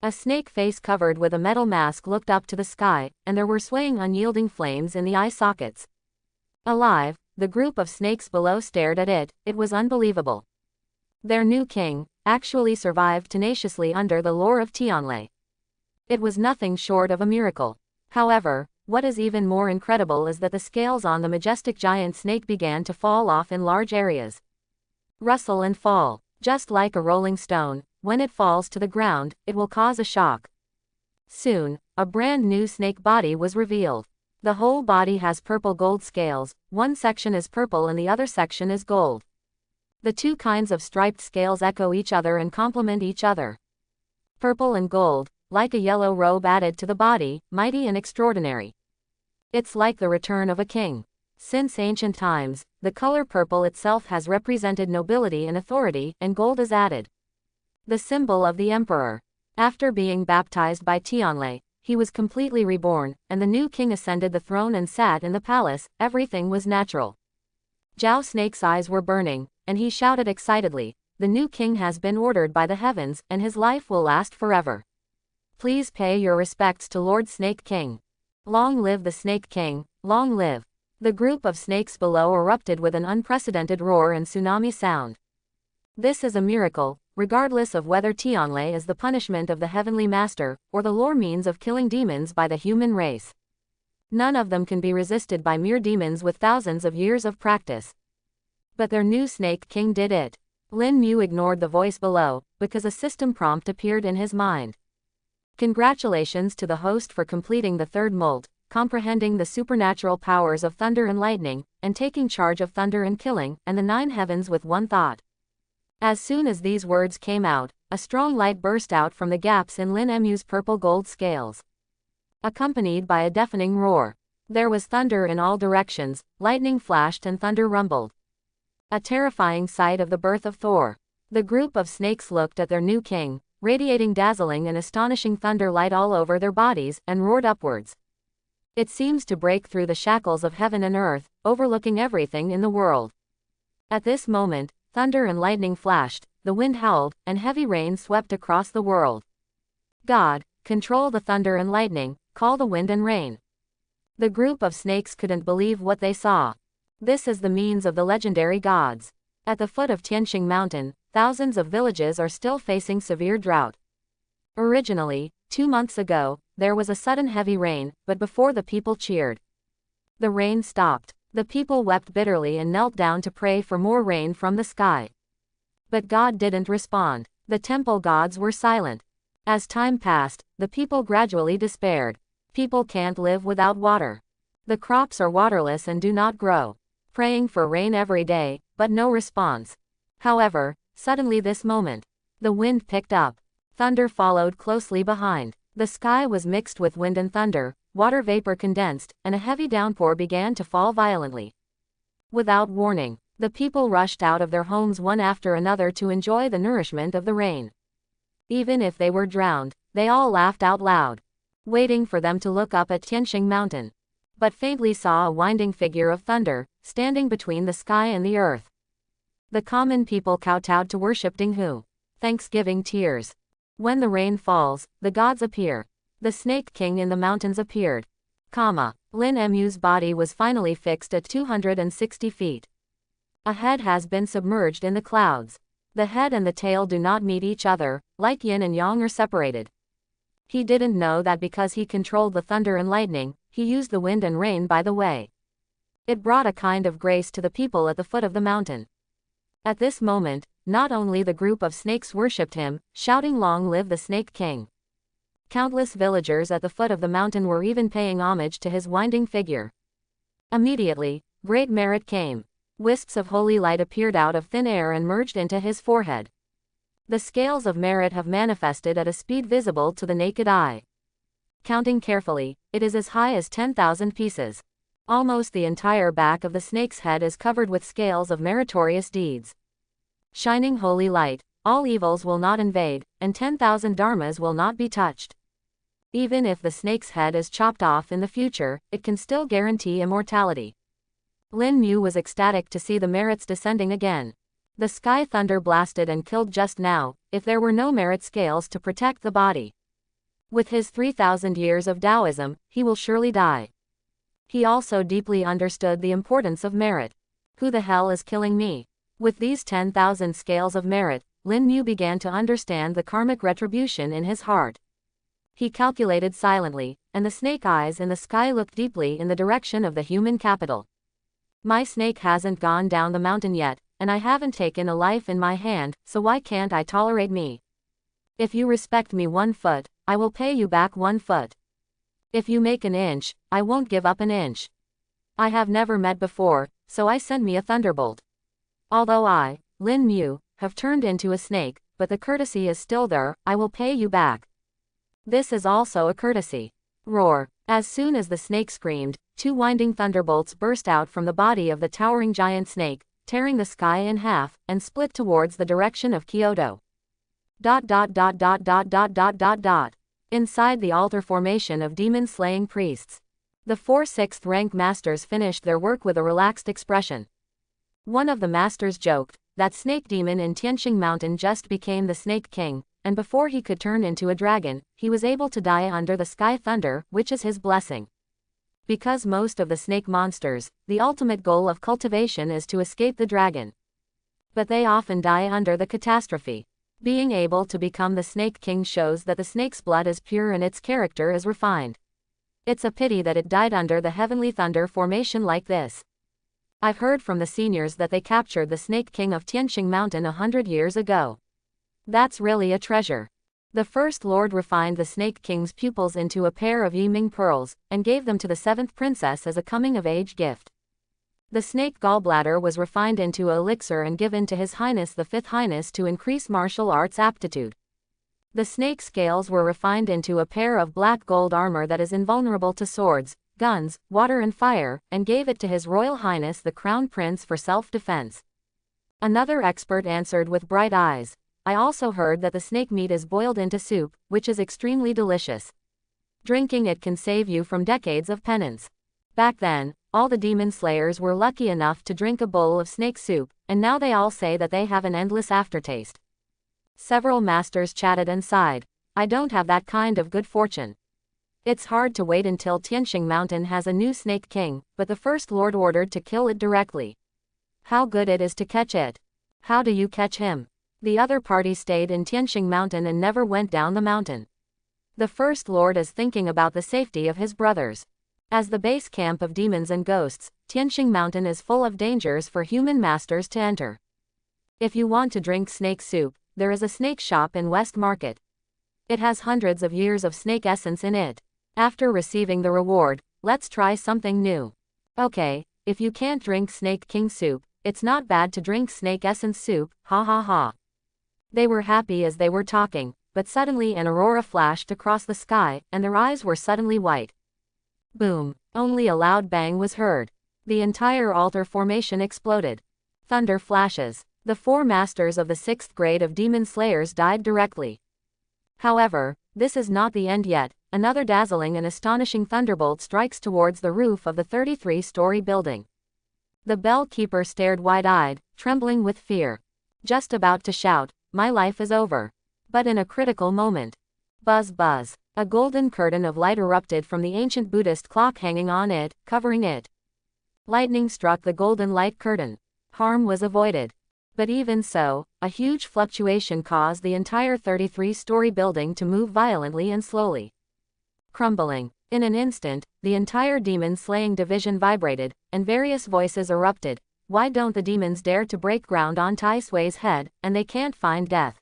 A snake face covered with a metal mask looked up to the sky, and there were swaying unyielding flames in the eye sockets. Alive, the group of snakes below stared at it. It was unbelievable. Their new king actually survived tenaciously under the lore of Tianlei. It was nothing short of a miracle. However, what is even more incredible is that the scales on the majestic giant snake began to fall off in large areas. Rustle and fall, just like a rolling stone. When it falls to the ground, it will cause a shock. Soon, a brand new snake body was revealed. The whole body has purple gold scales, one section is purple and the other section is gold. The two kinds of striped scales echo each other and complement each other. Purple and gold, like a yellow robe added to the body, mighty and extraordinary. It's like the return of a king. Since ancient times, the color purple itself has represented nobility and authority, and gold is added. The symbol of the emperor. After being baptized by Tianlei, he was completely reborn, and the new king ascended the throne and sat in the palace. Everything was natural. Zhao Snake's eyes were burning, and he shouted excitedly, "The new king has been ordered by the heavens, and his life will last forever. Please pay your respects to Lord Snake King. Long live the Snake King, long live." The group of snakes below erupted with an unprecedented roar and tsunami sound. This is a miracle, regardless of whether Tianlei is the punishment of the heavenly master, or the lore means of killing demons by the human race. None of them can be resisted by mere demons with thousands of years of practice. But their new Snake King did it. Lin Mu ignored the voice below, because a system prompt appeared in his mind. Congratulations to the host for completing the third molt, comprehending the supernatural powers of thunder and lightning, and taking charge of thunder and killing, and the 9 heavens with one thought. As soon as these words came out, a strong light burst out from the gaps in Lin Mu's purple-gold scales, accompanied by a deafening roar. There was thunder in all directions, lightning flashed and thunder rumbled. A terrifying sight of the birth of Thor. The group of snakes looked at their new king, radiating dazzling and astonishing thunder light all over their bodies, and roared upwards. It seems to break through the shackles of heaven and earth, overlooking everything in the world. At this moment, thunder and lightning flashed, the wind howled, and heavy rain swept across the world. God, control the thunder and lightning, call the wind and rain. The group of snakes couldn't believe what they saw. This is the means of the legendary gods. At the foot of Tianqing Mountain, thousands of villages are still facing severe drought. Originally, 2 months ago, there was a sudden heavy rain, but before the people cheered, the rain stopped. The people wept bitterly and knelt down to pray for more rain from the sky. But God didn't respond. The temple gods were silent. As time passed, the people gradually despaired. People can't live without water. The crops are waterless and do not grow. Praying for rain every day, but no response. However, suddenly this moment, the wind picked up. Thunder followed closely behind. The sky was mixed with wind and thunder, water vapor condensed, and a heavy downpour began to fall violently. Without warning, the people rushed out of their homes one after another to enjoy the nourishment of the rain. Even if they were drowned, they all laughed out loud, waiting for them to look up at Tianqing Mountain, but faintly saw a winding figure of thunder, standing between the sky and the earth. The common people kowtowed to worship Dinghu. Thanksgiving tears. When the rain falls, the gods appear. The Snake King in the mountains appeared. Lin Mu's body was finally fixed at 260 feet. A head has been submerged in the clouds. The head and the tail do not meet each other, like yin and yang are separated. He didn't know that because he controlled the thunder and lightning, he used the wind and rain by the way. It brought a kind of grace to the people at the foot of the mountain. At this moment, not only the group of snakes worshipped him, shouting "Long live the Snake King!" Countless villagers at the foot of the mountain were even paying homage to his winding figure. Immediately, great merit came. Wisps of holy light appeared out of thin air and merged into his forehead. The scales of merit have manifested at a speed visible to the naked eye. Counting carefully, it is as high as 10,000 pieces. Almost the entire back of the snake's head is covered with scales of meritorious deeds. Shining holy light, all evils will not invade, and 10,000 dharmas will not be touched. Even if the snake's head is chopped off in the future, it can still guarantee immortality. Lin Mu was ecstatic to see the merits descending again. The sky thunder blasted and killed just now, if there were no merit scales to protect the body. With his 3,000 years of Taoism, he will surely die. He also deeply understood the importance of merit. Who the hell is killing me? With these 10,000 scales of merit, Lin Mu began to understand the karmic retribution in his heart. He calculated silently, and the snake eyes in the sky looked deeply in the direction of the human capital. My snake hasn't gone down the mountain yet, and I haven't taken a life in my hand, so why can't I tolerate me? If you respect me 1 foot, I will pay you back 1 foot. If you make an inch, I won't give up an inch. I have never met before, so I send me a thunderbolt. Although I, Lin Mu, have turned into a snake, but the courtesy is still there, I will pay you back. This is also a courtesy. Roar. As soon as the snake screamed, 2 winding thunderbolts burst out from the body of the towering giant snake, tearing the sky in half, and split towards the direction of Kyoto. Inside the altar formation of demon-slaying priests, the 4 6th-rank masters finished their work with a relaxed expression. One of the masters joked, that snake demon in Tianqing Mountain just became the Snake King, and before he could turn into a dragon, he was able to die under the sky thunder, which is his blessing. Because most of the snake monsters, the ultimate goal of cultivation is to escape the dragon. But they often die under the catastrophe. Being able to become the Snake King shows that the snake's blood is pure and its character is refined. It's a pity that it died under the heavenly thunder formation like this. I've heard from the seniors that they captured the Snake King of Tianqing Mountain 100 years ago. That's really a treasure. The First Lord refined the Snake King's pupils into a pair of Yiming pearls, and gave them to the 7th princess as a coming-of-age gift. The snake gallbladder was refined into an elixir and given to His Highness the Fifth Highness to increase martial arts aptitude. The snake scales were refined into a pair of black gold armor that is invulnerable to swords, guns, water and fire, and gave it to His Royal Highness the Crown Prince for self-defense. Another expert answered with bright eyes, I also heard that the snake meat is boiled into soup, which is extremely delicious. Drinking it can save you from decades of penance. Back then, all the demon slayers were lucky enough to drink a bowl of snake soup, and now they all say that they have an endless aftertaste. Several masters chatted and sighed. I don't have that kind of good fortune. It's hard to wait until Tianxing Mountain has a new snake king, but the First Lord ordered to kill it directly. How good it is to catch it. How do you catch him? The other party stayed in Tianxing Mountain and never went down the mountain. The First Lord is thinking about the safety of his brothers. As the base camp of demons and ghosts, Tianxing Mountain is full of dangers for human masters to enter. If you want to drink snake soup, there is a snake shop in West Market. It has hundreds of years of snake essence in it. After receiving the reward, let's try something new. Okay, if you can't drink Snake King soup, it's not bad to drink snake essence soup, ha ha ha. They were happy as they were talking, but suddenly an aurora flashed across the sky, and their eyes were suddenly white. Boom! Only a loud bang was heard. The entire altar formation exploded. Thunder flashes. The 4 masters of the 6th grade of demon slayers died directly. However, this is not the end yet. Another dazzling and astonishing thunderbolt strikes towards the roof of the 33-story building. The bell keeper stared wide-eyed, trembling with fear. Just about to shout, my life is over. But in a critical moment. Buzz buzz. A golden curtain of light erupted from the ancient Buddhist clock hanging on it, covering it. Lightning struck the golden light curtain. Harm was avoided. But even so, a huge fluctuation caused the entire 33-story building to move violently and slowly. Crumbling. In an instant, the entire demon-slaying division vibrated, and various voices erupted. Why don't the demons dare to break ground on Tai Sui's head, and they can't find death?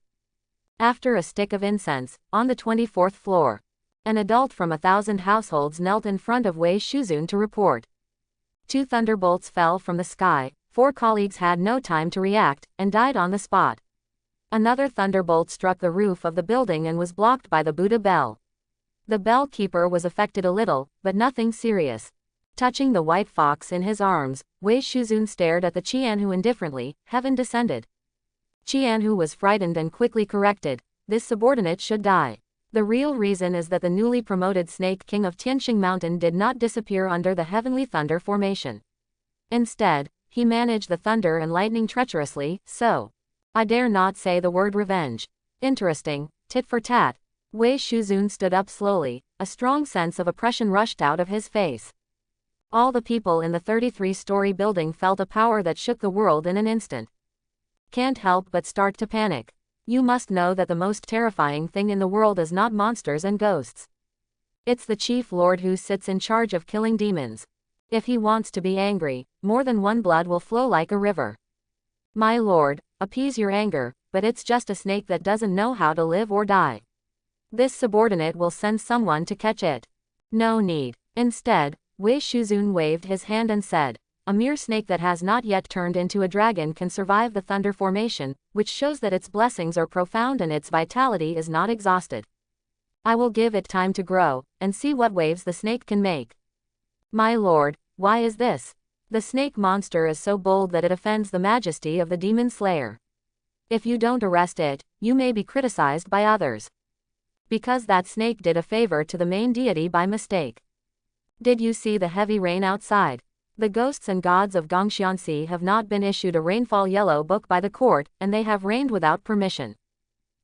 After a stick of incense, on the 24th floor, an adult from 1,000 households knelt in front of Wei Shuzun to report. 2 thunderbolts fell from the sky, 4 colleagues had no time to react, and died on the spot. Another thunderbolt struck the roof of the building and was blocked by the Buddha bell. The bell keeper was affected a little, but nothing serious. Touching the white fox in his arms, Wei Shuzun stared at the Qianhu indifferently. Heaven descended. Qianhu was frightened and quickly corrected, this subordinate should die. The real reason is that the newly promoted Snake King of Tianxing Mountain did not disappear under the heavenly thunder formation. Instead, he managed the thunder and lightning treacherously, so. I dare not say the word revenge. Interesting, tit for tat. Wei Shuzun stood up slowly, a strong sense of oppression rushed out of his face. All the people in the 33-story building felt a power that shook the world in an instant. Can't help but start to panic. You must know that the most terrifying thing in the world is not monsters and ghosts. It's the Chief Lord who sits in charge of killing demons. If he wants to be angry, more than one blood will flow like a river. My lord, appease your anger, but it's just a snake that doesn't know how to live or die. This subordinate will send someone to catch it. No need. Instead, Wei Shuzun waved his hand and said, a mere snake that has not yet turned into a dragon can survive the thunder formation, which shows that its blessings are profound and its vitality is not exhausted. I will give it time to grow, and see what waves the snake can make. My lord, why is this? The snake monster is so bold that it offends the majesty of the demon slayer. If you don't arrest it, you may be criticized by others. Because that snake did a favor to the main deity by mistake. Did you see the heavy rain outside? The ghosts and gods of Gongxianxi have not been issued a rainfall yellow book by the court, and they have rained without permission.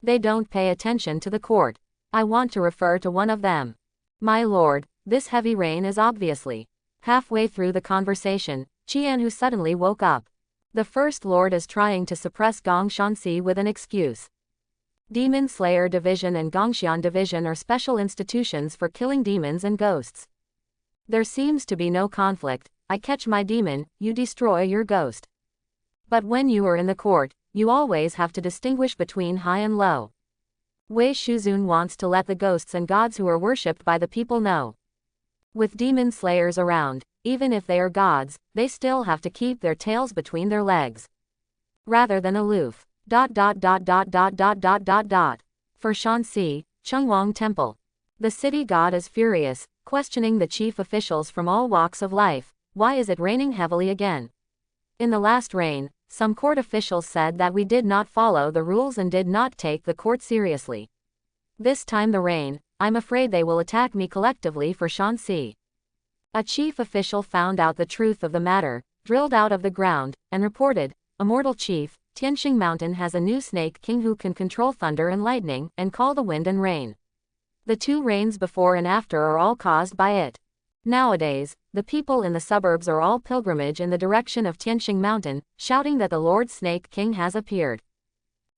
They don't pay attention to the court. I want to refer to one of them. My lord, this heavy rain is obviously. Halfway through the conversation, Qianhu suddenly woke up. The First Lord is trying to suppress Gongxianxi with an excuse. Demon Slayer Division and Gongxian Division are special institutions for killing demons and ghosts. There seems to be no conflict. I catch my demon, you destroy your ghost. But when you are in the court, you always have to distinguish between high and low. Wei Shuzun wants to let the ghosts and gods who are worshipped by the people know. With demon slayers around, even if they are gods, they still have to keep their tails between their legs. Rather than aloof. For Shanxi, Chungwang Temple. The city god is furious, questioning the chief officials from all walks of life. Why is it raining heavily again? In the last rain, some court officials said that we did not follow the rules and did not take the court seriously. This time the rain, I'm afraid they will attack me collectively for Shanxi. A chief official found out the truth of the matter, drilled out of the ground, and reported, Immortal Chief, Tianxing Mountain has a new snake king who can control thunder and lightning, and call the wind and rain. The two rains before and after are all caused by it. Nowadays, the people in the suburbs are all pilgrimage in the direction of Tianxing Mountain, shouting that the Lord Snake King has appeared.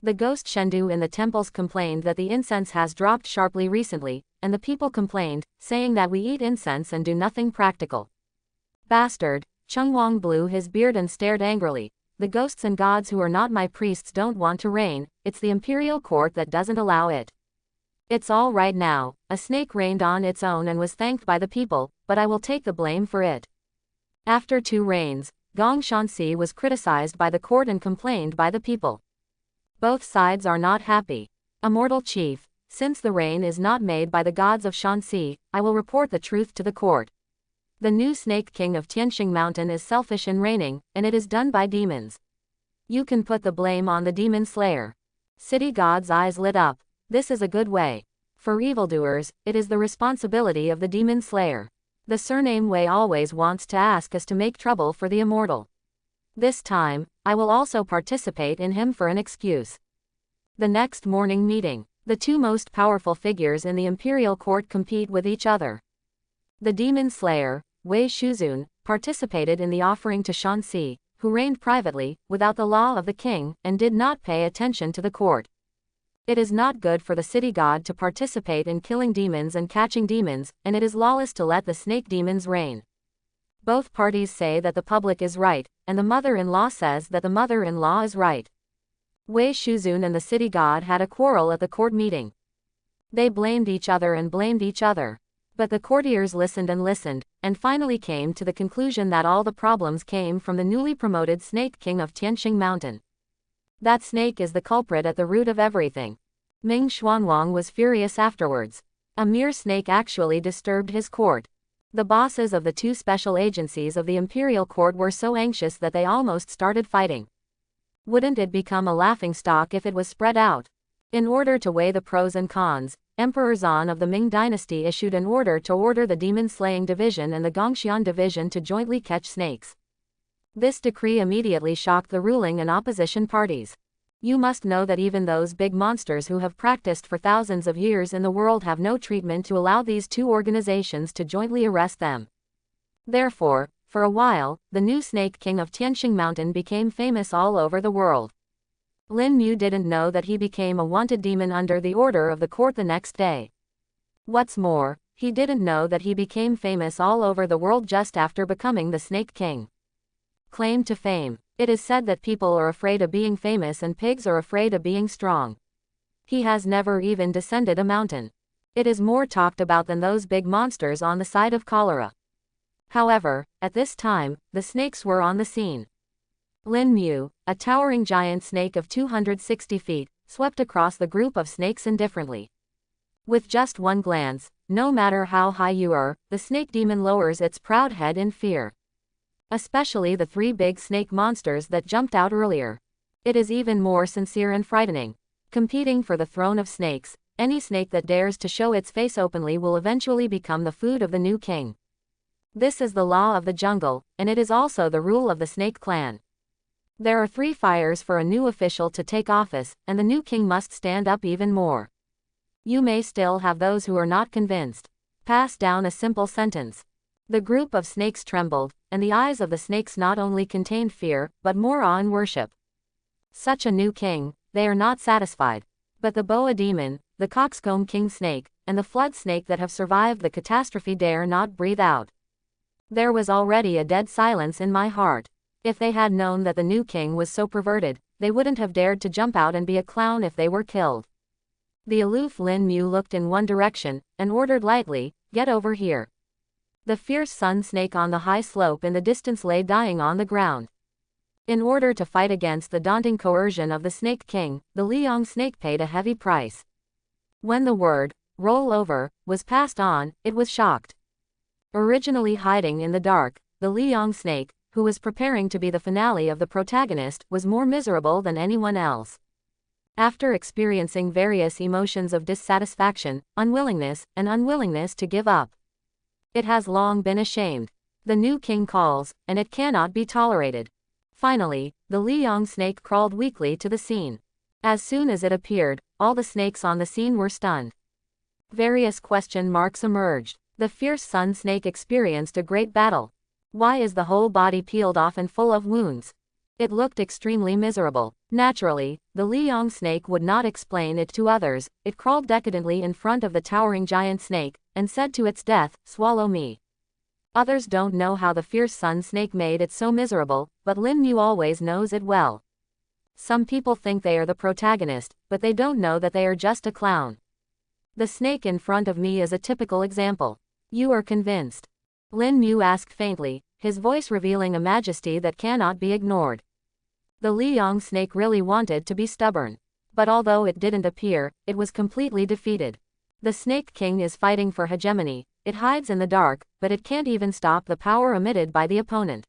The ghost Shendu in the temples complained that the incense has dropped sharply recently, and the people complained, saying that we eat incense and do nothing practical. Bastard, Chungwang blew his beard and stared angrily. The ghosts and gods who are not my priests don't want to rain, it's the imperial court that doesn't allow it. It's all right now, a snake rained on its own and was thanked by the people, but I will take the blame for it. After 2 rains, Gong Shanxi was criticized by the court and complained by the people. Both sides are not happy. Immortal Chief, since the rain is not made by the gods of Shanxi, I will report the truth to the court. The new Snake King of Tianxing Mountain is selfish in raining, and it is done by demons. You can put the blame on the demon slayer. City god's eyes lit up. This is a good way. For evildoers, it is the responsibility of the demon slayer. The surname Wei always wants to ask us to make trouble for the immortal. This time, I will also participate in him for an excuse. The next morning meeting. The 2 most powerful figures in the imperial court compete with each other. The demon slayer, Wei Shuzun, participated in the offering to Shanxi, who reigned privately, without the law of the king, and did not pay attention to the court. It is not good for the city god to participate in killing demons and catching demons, and it is lawless to let the snake demons reign. Both parties say that the public is right, and the mother-in-law says that the mother-in-law is right. Wei Shuzun and the city god had a quarrel at the court meeting. They blamed each other and blamed each other. But the courtiers listened, and finally came to the conclusion that all the problems came from the newly promoted Snake King of Tianxing Mountain. That snake is the culprit at the root of everything. Ming Xuanwang was furious afterwards. A mere snake actually disturbed his court. The bosses of the 2 special agencies of the imperial court were so anxious that they almost started fighting. Wouldn't it become a laughingstock if it was spread out? In order to weigh the pros and cons, Emperor Zan of the Ming dynasty issued an order to order the demon-slaying division and the Gongxian division to jointly catch snakes. This decree immediately shocked the ruling and opposition parties. You must know that even those big monsters who have practiced for thousands of years in the world have no treatment to allow these 2 organizations to jointly arrest them. Therefore, for a while, the new Snake King of Tianxing Mountain became famous all over the world. Lin Mu didn't know that he became a wanted demon under the order of the court the next day. What's more, he didn't know that he became famous all over the world just after becoming the Snake King. Claim to fame. It is said that people are afraid of being famous and pigs are afraid of being strong. He has never even descended a mountain. It is more talked about than those big monsters on the side of cholera. However, at this time, the snakes were on the scene. Lin Mu, a towering giant snake of 260 feet, swept across the group of snakes indifferently. With just one glance, no matter how high you are, the snake demon lowers its proud head in fear. Especially the 3 big snake monsters that jumped out earlier. It is even more sincere and frightening. Competing for the throne of snakes, any snake that dares to show its face openly will eventually become the food of the new king. This is the law of the jungle, and it is also the rule of the snake clan. There are 3 fires for a new official to take office, and the new king must stand up even more. You may still have those who are not convinced. Pass down a simple sentence. The group of snakes trembled, and the eyes of the snakes not only contained fear, but more awe and worship. Such a new king, they are not satisfied. But the boa demon, the coxcomb king snake, and the flood snake that have survived the catastrophe dare not breathe out. There was already a dead silence in my heart. If they had known that the new king was so perverted, they wouldn't have dared to jump out and be a clown if they were killed. The aloof Lin Mu looked in one direction, and ordered lightly, "Get over here." The fierce sun snake on the high slope in the distance lay dying on the ground. In order to fight against the daunting coercion of the Snake King, the Liang snake paid a heavy price. When the word, roll over, was passed on, it was shocked. Originally hiding in the dark, the Liang snake, who was preparing to be the finale of the protagonist, was more miserable than anyone else. After experiencing various emotions of dissatisfaction, unwillingness to give up, it has long been ashamed. The new king calls, and it cannot be tolerated. Finally, the Liang snake crawled weakly to the scene. As soon as it appeared, all the snakes on the scene were stunned. Various question marks emerged. The fierce sun snake experienced a great battle. Why is the whole body peeled off and full of wounds? It looked extremely miserable. Naturally, the Liang snake would not explain it to others. It crawled decadently in front of the towering giant snake, and said to its death, "Swallow me." Others don't know how the fierce sun snake made it so miserable, but Lin Mu always knows it well. Some people think they are the protagonist, but they don't know that they are just a clown. The snake in front of me is a typical example. You are convinced? Lin Mu asked faintly, his voice revealing a majesty that cannot be ignored. The Liang snake really wanted to be stubborn. But although it didn't appear, it was completely defeated. The Snake King is fighting for hegemony. It hides in the dark, but it can't even stop the power emitted by the opponent.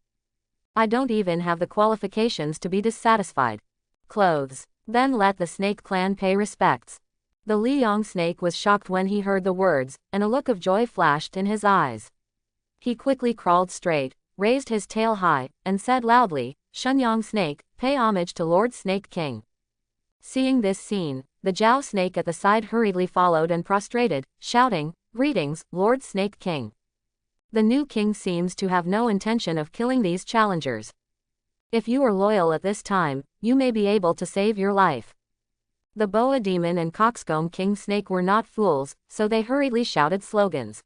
I don't even have the qualifications to be dissatisfied. Clothes. Then let the Snake Clan pay respects. The Liang snake was shocked when he heard the words, and a look of joy flashed in his eyes. He quickly crawled straight, raised his tail high, and said loudly, "Shenyang snake, pay homage to Lord Snake King." Seeing this scene, the Jiao snake at the side hurriedly followed and prostrated, shouting, "Greetings, Lord Snake King." The new king seems to have no intention of killing these challengers. If you are loyal at this time, you may be able to save your life. The Boa Demon and Coxcomb King Snake were not fools, so they hurriedly shouted slogans.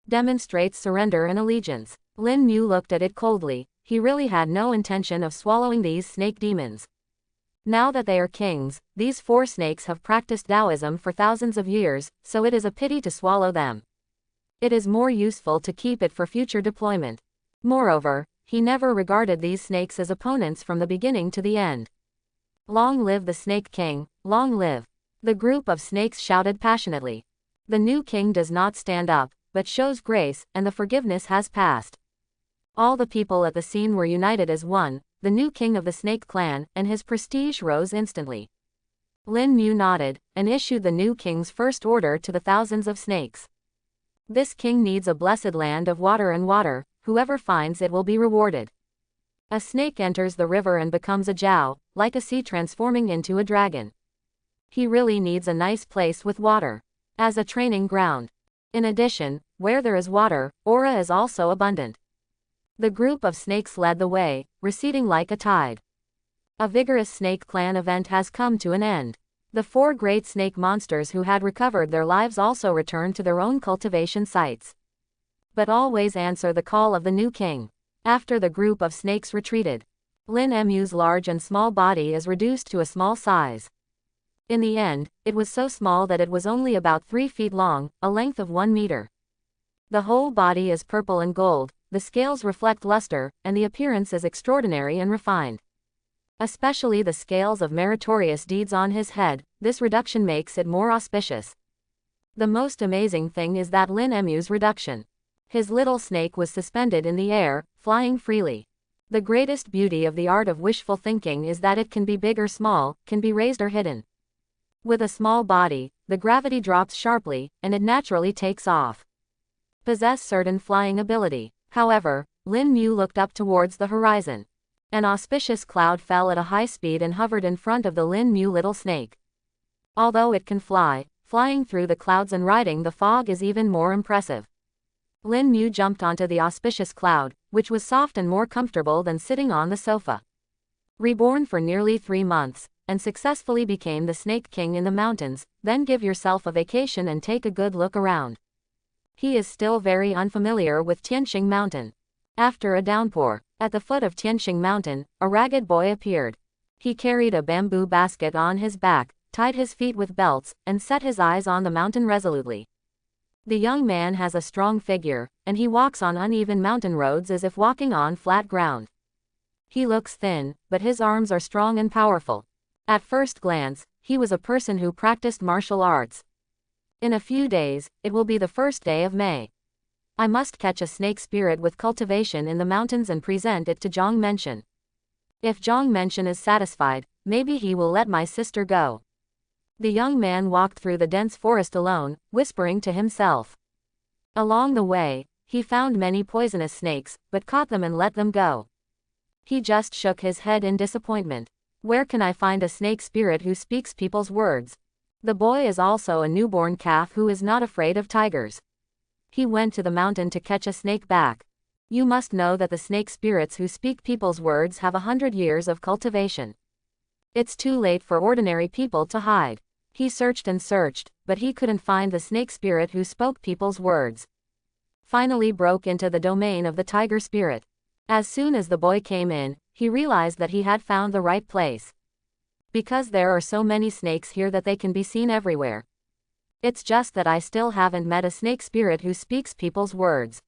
Demonstrates surrender and allegiance. Lin Mu looked at it coldly. He really had no intention of swallowing these snake demons. Now that they are kings, these four snakes have practiced Taoism for thousands of years, so it is a pity to swallow them. It is more useful to keep it for future deployment. Moreover, he never regarded these snakes as opponents from the beginning to the end. Long live the Snake King, long live! The group of snakes shouted passionately. The new king does not stand up, but shows grace, and the forgiveness has passed. All the people at the scene were united as one, the new king of the Snake Clan, and his prestige rose instantly. Lin Mu nodded, and issued the new king's first order to the thousands of snakes. This king needs a blessed land of water and water, whoever finds it will be rewarded. A snake enters the river and becomes a jiao, like a sea transforming into a dragon. He really needs a nice place with water, as a training ground. In addition, where there is water, aura is also abundant. The group of snakes led the way, receding like a tide. A vigorous Snake Clan event has come to an end. The four great snake monsters who had recovered their lives also returned to their own cultivation sites. But always answer the call of the new king. After the group of snakes retreated, Lin Mu's large and small body is reduced to a small size. In the end, it was so small that it was only about 3 feet long, a length of 1 meter. The whole body is purple and gold, the scales reflect luster, and the appearance is extraordinary and refined. Especially the scales of meritorious deeds on his head, this reduction makes it more auspicious. The most amazing thing is that Lin Mu's reduction. His little snake was suspended in the air, flying freely. The greatest beauty of the art of wishful thinking is that it can be big or small, can be raised or hidden. With a small body, the gravity drops sharply, and it naturally takes off. Possess certain flying ability. However, Lin Mu looked up towards the horizon. An auspicious cloud fell at a high speed and hovered in front of the Lin Mu little snake. Although it can fly, flying through the clouds and riding the fog is even more impressive. Lin Mu jumped onto the auspicious cloud, which was soft and more comfortable than sitting on the sofa. Reborn for nearly 3 months, and successfully became the Snake King in the mountains, then give yourself a vacation and take a good look around. He is still very unfamiliar with Tianxing Mountain. After a downpour, at the foot of Tianxing Mountain, a ragged boy appeared. He carried a bamboo basket on his back, tied his feet with belts, and set his eyes on the mountain resolutely. The young man has a strong figure, and he walks on uneven mountain roads as if walking on flat ground. He looks thin, but his arms are strong and powerful. At first glance, he was a person who practiced martial arts. In a few days, it will be the first day of May. I must catch a snake spirit with cultivation in the mountains and present it to Zhang Mention. If Zhang Mention is satisfied, maybe he will let my sister go. The young man walked through the dense forest alone, whispering to himself. Along the way, he found many poisonous snakes, but caught them and let them go. He just shook his head in disappointment. Where can I find a snake spirit who speaks people's words? The boy is also a newborn calf who is not afraid of tigers. He went to the mountain to catch a snake back. You must know that the snake spirits who speak people's words have 100 years of cultivation. It's too late for ordinary people to hide. He searched and searched, but he couldn't find the snake spirit who spoke people's words. Finally broke into the domain of the tiger spirit. As soon as the boy came in, he realized that he had found the right place. Because there are so many snakes here that they can be seen everywhere. It's just that I still haven't met a snake spirit who speaks people's words.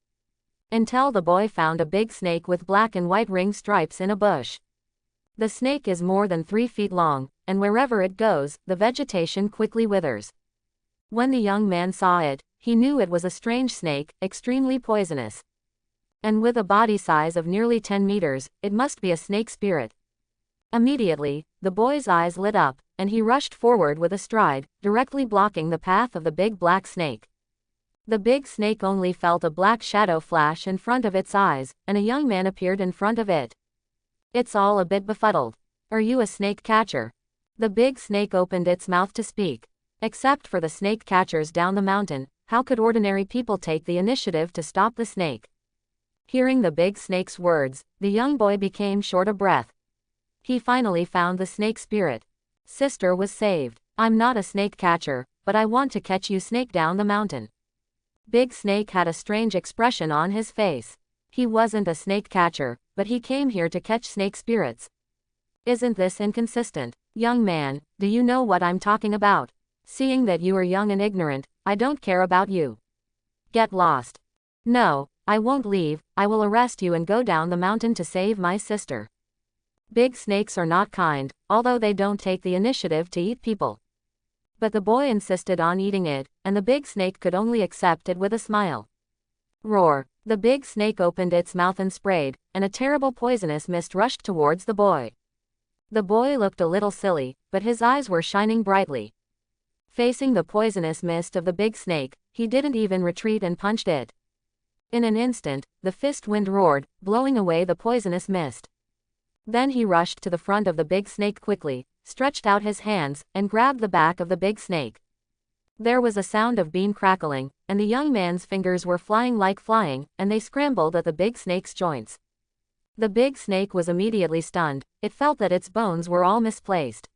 Until the boy found a big snake with black and white ring stripes in a bush. The snake is more than 3 feet long, and wherever it goes, the vegetation quickly withers. When the young man saw it, he knew it was a strange snake, extremely poisonous. And with a body size of nearly 10 meters, it must be a snake spirit. Immediately, the boy's eyes lit up, and he rushed forward with a stride, directly blocking the path of the big black snake. The big snake only felt a black shadow flash in front of its eyes, and a young man appeared in front of it. It's all a bit befuddled. Are you a snake catcher? The big snake opened its mouth to speak. Except for the snake catchers down the mountain, how could ordinary people take the initiative to stop the snake? Hearing the big snake's words, the young boy became short of breath. He finally found the snake spirit. Sister was saved. I'm not a snake catcher, but I want to catch you snake down the mountain. Big Snake had a strange expression on his face. He wasn't a snake catcher, but he came here to catch snake spirits. Isn't this inconsistent? Young man, do you know what I'm talking about? Seeing that you are young and ignorant, I don't care about you. Get lost. No, I won't leave, I will arrest you and go down the mountain to save my sister. Big snakes are not kind, although they don't take the initiative to eat people. But the boy insisted on eating it, and the big snake could only accept it with a smile. Roar! The big snake opened its mouth and sprayed, and a terrible poisonous mist rushed towards the boy. The boy looked a little silly, but his eyes were shining brightly. Facing the poisonous mist of the big snake, he didn't even retreat and punched it. In an instant, the fist wind roared, blowing away the poisonous mist. Then he rushed to the front of the big snake quickly, stretched out his hands, and grabbed the back of the big snake. There was a sound of bean crackling, and the young man's fingers were flying, and they scrambled at the big snake's joints. The big snake was immediately stunned, it felt that its bones were all misplaced.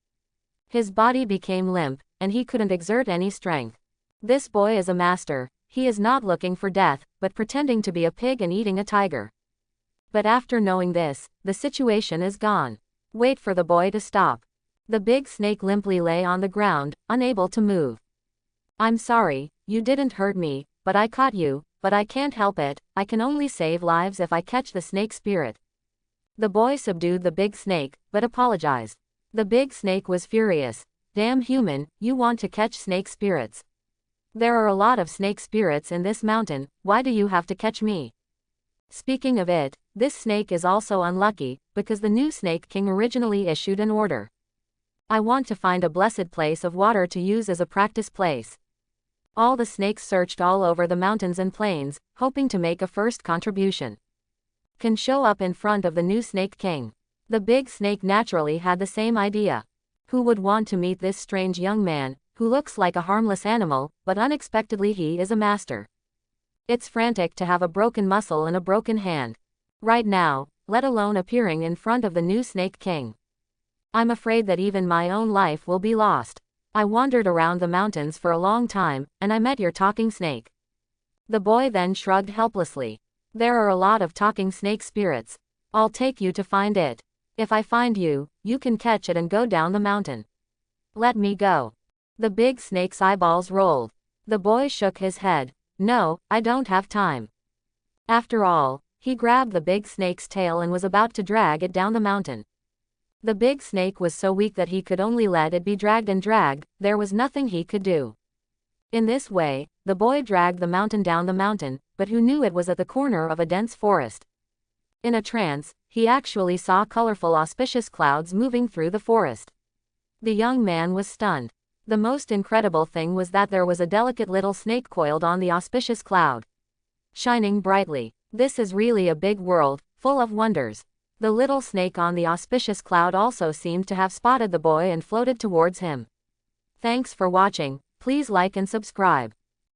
His body became limp, and he couldn't exert any strength. This boy is a master, he is not looking for death, but pretending to be a pig and eating a tiger. But after knowing this, the situation is gone. Wait for the boy to stop. The big snake limply lay on the ground, unable to move. I'm sorry, you didn't hurt me, but I caught you, but I can't help it, I can only save lives if I catch the snake spirit. The boy subdued the big snake, but apologized. The big snake was furious. Damn human, you want to catch snake spirits. There are a lot of snake spirits in this mountain, why do you have to catch me? Speaking of it, this snake is also unlucky, because the new Snake King originally issued an order. I want to find a blessed place of water to use as a practice place. All the snakes searched all over the mountains and plains, hoping to make a first contribution. Can show up in front of the new Snake King. The big snake naturally had the same idea. Who would want to meet this strange young man, who looks like a harmless animal, but unexpectedly he is a master. It's frantic to have a broken muscle and a broken hand. Right now, let alone appearing in front of the new Snake King. I'm afraid that even my own life will be lost. I wandered around the mountains for a long time, and I met your talking snake. The boy then shrugged helplessly. There are a lot of talking snake spirits. I'll take you to find it. If I find you, you can catch it and go down the mountain. Let me go. The big snake's eyeballs rolled. The boy shook his head. No, I don't have time. After all, he grabbed the big snake's tail and was about to drag it down the mountain. The big snake was so weak that he could only let it be dragged and dragged, there was nothing he could do. In this way, the boy dragged the mountain down the mountain, but who knew it was at the corner of a dense forest. In a trance, he actually saw colorful auspicious clouds moving through the forest. The young man was stunned. The most incredible thing was that there was a delicate little snake coiled on the auspicious cloud, shining brightly. This is really a big world, full of wonders. The little snake on the auspicious cloud also seemed to have spotted the boy and floated towards him. Thanks for watching. Please like and subscribe.